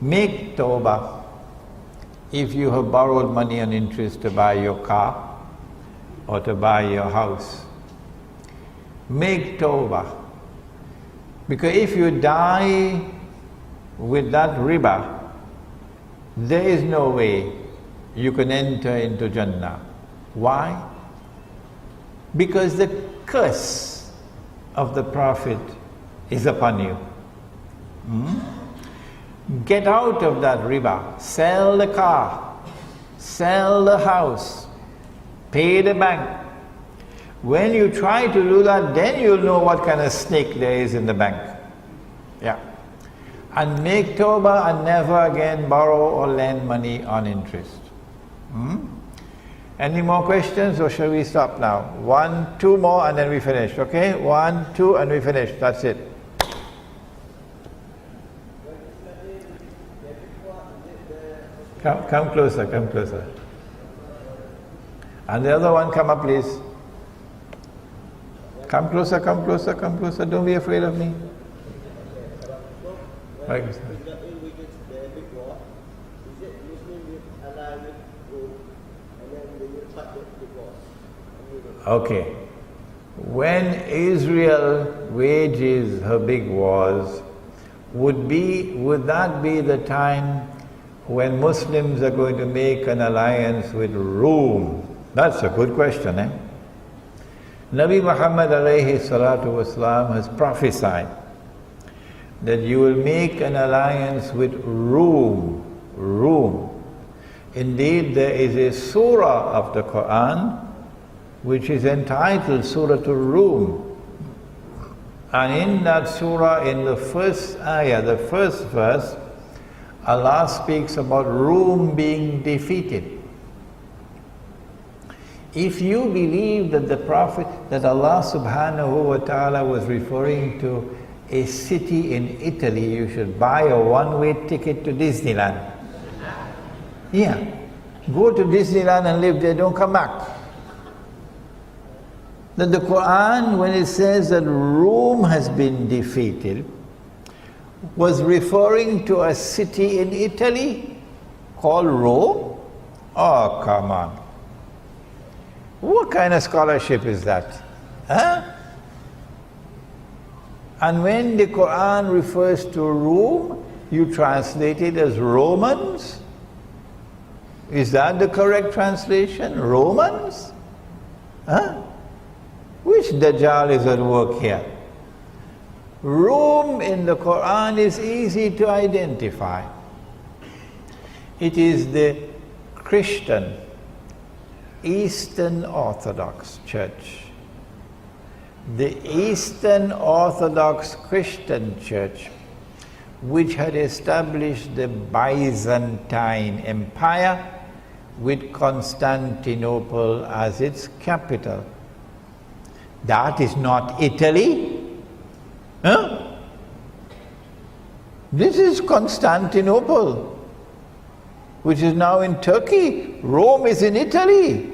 make tawbah if you have borrowed money on interest to buy your car or to buy your house. Make tawbah. Because if you die with that riba, there is no way you can enter into Jannah. Why? Because the curse of the Prophet is upon you. Get out of that riba. Sell the car, sell the house, pay the bank. When you try to do that, then you'll know what kind of snake there is in the bank. Yeah. And make tawbah and never again borrow or lend money on interest. Any more questions, or shall we stop now? 1, 2 more and then we finish, okay? 1, 2 and we finish, that's it. Come closer, come closer. And the other one, come up please. Come closer, come closer, come closer, don't be afraid of me. Right. Okay. When Israel wages her big wars, would that be the time when Muslims are going to make an alliance with Rome? That's a good question, eh? Nabi Muhammad alayhi salatu wasalam has prophesied that you will make an alliance with Rome. Indeed, there is a surah of the Quran which is entitled Suratul Rum. And in that surah, in the first ayah, the first verse, Allah speaks about Rome being defeated. If you believe that the Prophet, that Allah subhanahu wa ta'ala was referring to a city in Italy, you should buy a one-way ticket to Disneyland. Yeah. Go to Disneyland and live there, don't come back. That the Quran, when it says that Rome has been defeated, was referring to a city in Italy called Rome? Oh, come on. What kind of scholarship is that? Huh? And when the Quran refers to Rome, you translate it as Romans? Is that the correct translation? Romans? Huh? Which Dajjal is at work here? Rome in the Quran is easy to identify. It is the Christian, Eastern Orthodox Church. The Eastern Orthodox Christian Church, which had established the Byzantine Empire with Constantinople as its capital. That is not Italy. Huh? This is Constantinople, which is now in Turkey. Rome is in Italy.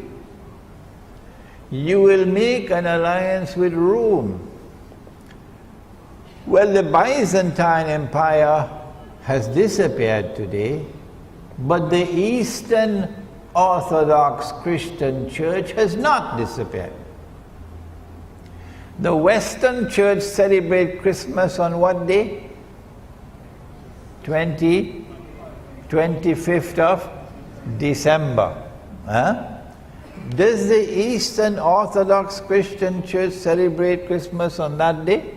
You will make an alliance with Rome. Well, the Byzantine Empire has disappeared today, but the Eastern Orthodox Christian Church has not disappeared. The Western Church celebrates Christmas on what day? 25th of December. Huh? Does the Eastern Orthodox Christian Church celebrate Christmas on that day?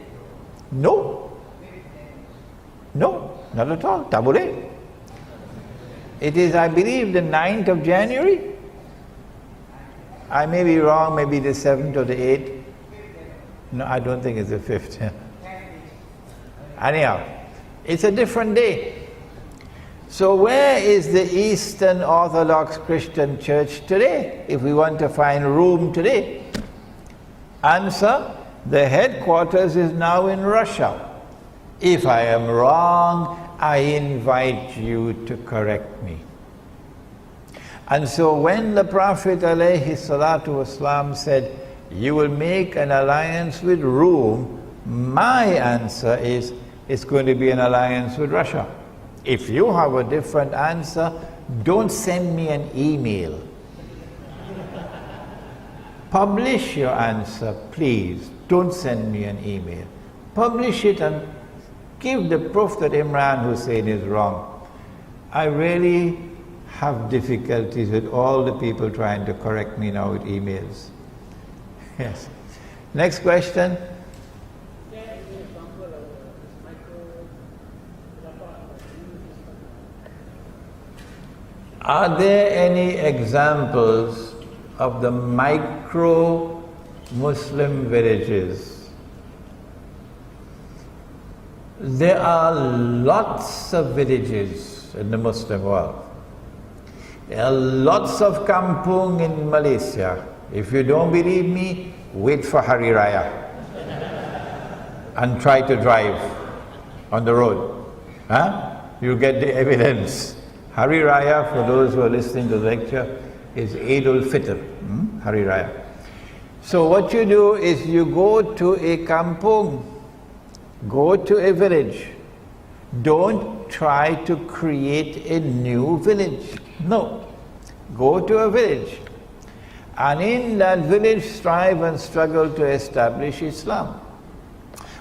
No. No, not at all. Tabule. It is, I believe, the 9th of January. I may be wrong, maybe the 7th or the 8th. No, I don't think it's the 5th. Anyhow, it's a different day. So where is the Eastern Orthodox Christian Church today, if we want to find Rome today? Answer, the headquarters is now in Russia. If I am wrong, I invite you to correct me. And so when the Prophet ﷺ said, you will make an alliance with Rome, my answer is, it's going to be an alliance with Russia. If you have a different answer, don't send me an email. Publish your answer, please. Don't send me an email. Publish it and give the proof that Imran Hussein is wrong. I really have difficulties with all the people trying to correct me now with emails. Yes. Next question. Are there any examples of the micro-Muslim villages? There are lots of villages in the Muslim world. There are lots of kampung in Malaysia. If you don't believe me, wait for Hari Raya and try to drive on the road. Huh? You get the evidence. Hari Raya, for those who are listening to the lecture, is Eid al-Fitr, Hari Raya. So what you do is you go to a kampung, go to a village. Don't try to create a new village. No. Go to a village. And in that village, strive and struggle to establish Islam.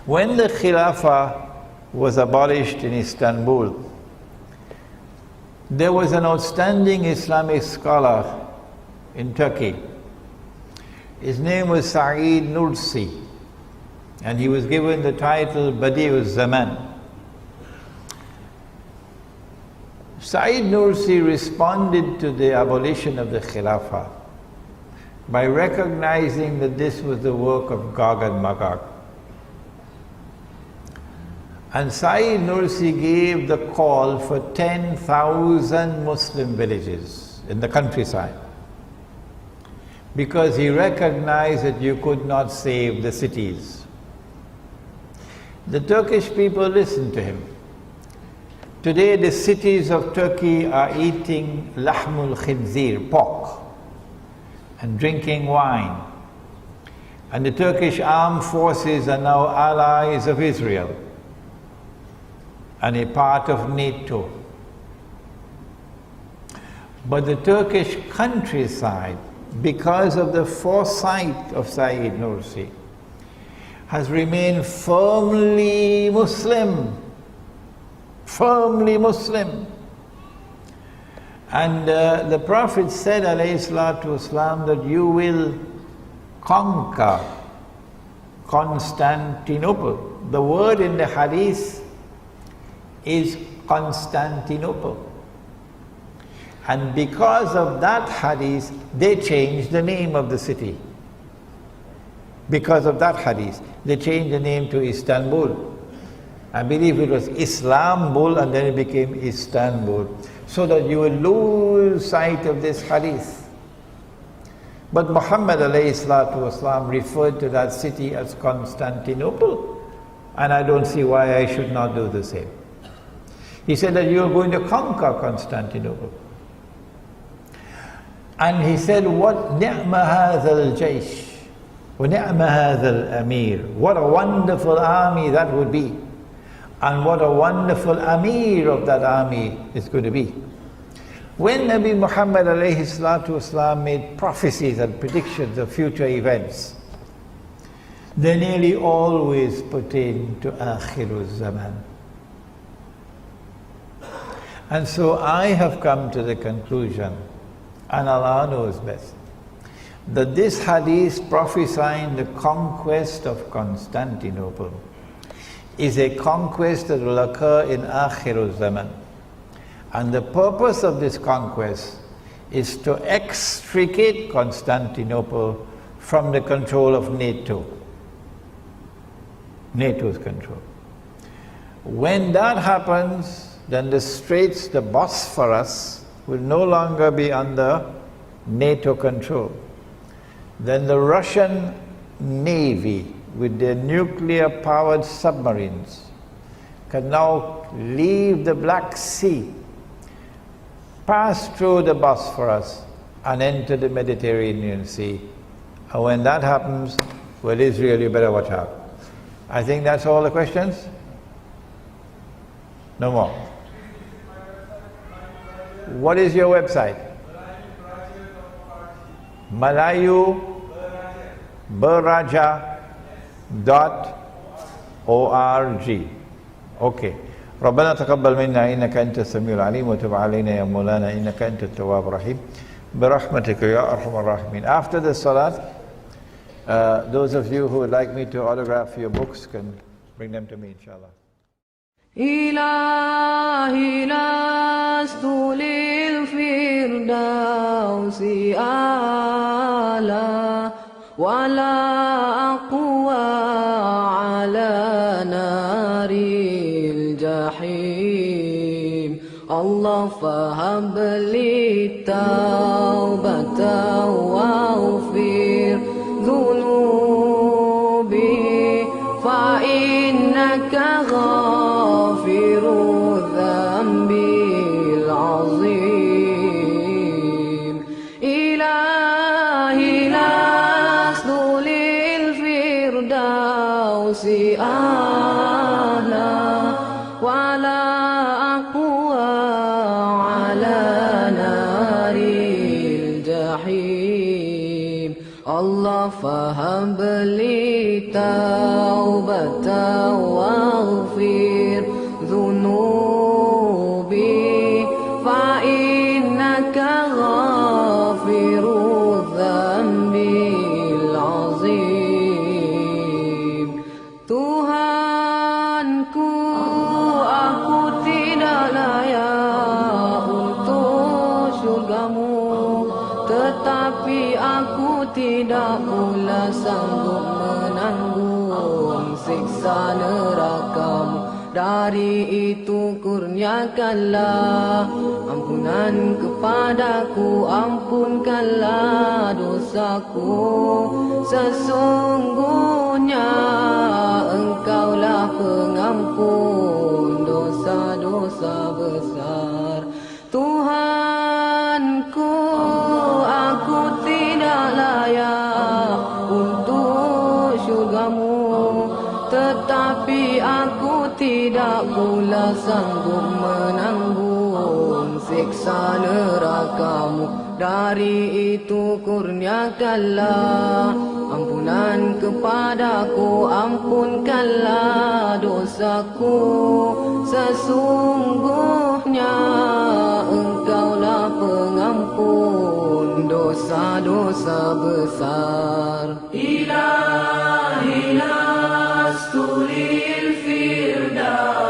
When the Khilafah was abolished in Istanbul, there was an outstanding Islamic scholar in Turkey. His name was Sa'id Nursi, and he was given the title Badi' Zaman. Sa'id Nursi responded to the abolition of the Khilafah by recognizing that this was the work of Gog and Magog. And Sa'id Nursi gave the call for 10,000 Muslim villages in the countryside, because he recognized that you could not save the cities. The Turkish people listened to him. Today the cities of Turkey are eating lahmul khinzir, pork, and drinking wine. And the Turkish armed forces are now allies of Israel and a part of NATO. But the Turkish countryside, because of the foresight of Sa'id Nursi, has remained firmly Muslim. Firmly Muslim. And the Prophet said, alayhi salatu wasalam, that you will conquer Constantinople. The word in the hadith is Constantinople. And because of that hadith, they changed the name of the city. Because of that hadith, they changed the name to Istanbul. I believe it was Islambul and then it became Istanbul, so that you will lose sight of this hadith. But Muhammad alayhi salatu wasalam referred to that city as Constantinople, and I don't see why I should not do the same. He said that you are going to conquer Constantinople. And he said, what ni'ma hadha al-jaysh, wa ni'ma hadha al-amir. What a wonderful army that would be. And what a wonderful amir of that army is going to be. When Nabi Muhammad alayhi salatu wasalam made prophecies and predictions of future events, they nearly always pertain to Akhir Al Zaman. And so I have come to the conclusion, and Allah knows best, that this hadith prophesying the conquest of Constantinople is a conquest that will occur in Akhir Al Zaman. And the purpose of this conquest is to extricate Constantinople from the control of NATO. NATO's control. When that happens, then the Straits, the Bosphorus, will no longer be under NATO control. Then the Russian Navy, with their nuclear-powered submarines, can now leave the Black Sea, pass through the Bosphorus, and enter the Mediterranean Sea. And when that happens, well, Israel, you better watch out. I think that's all the questions? No more. What is your website? malayuberaja.org. Okay. ربنا تقبل منا إنك أنت السميع العليم وتب علينا يا مولانا إنك أنت التواب الرحيم برحمتك يا أرحم الراحمين. After the salat, those of you who would like me to autograph your books can bring them to me, inshallah. إلهي لست للفردوس أعلى ولا أقوى على نار الجحيم الله فهب لي التوبة واغفر ذنوبي فإنك غافر الذنب العظيم إلهي لست للفردوس أعلى ولا أقوى على نار الجحيم الله فهب لي توبة واغفر ذنوبي فإنك غافر الذنب العظيم Tuhanku aku tidak layak untuk syurgamu tetapi aku tidak pula sanggup menanggung siksa nerakamu. Dari itu kurniakanlah ampunan kepadaku, ampunkanlah dosaku. Sesungguhnya Engkaulah pengampun dosa-dosa besar. Tuhanku, aku tidak layak untuk syurgamu, tetapi aku tidak pula sanggup menanggung siksa nerakamu. Dari itu kurniakanlah ampunan kepadaku, ampunkanlah dosaku. Sesungguhnya Engkaulah ampun dosa-dosa besar. Ilahi lastulil firdausi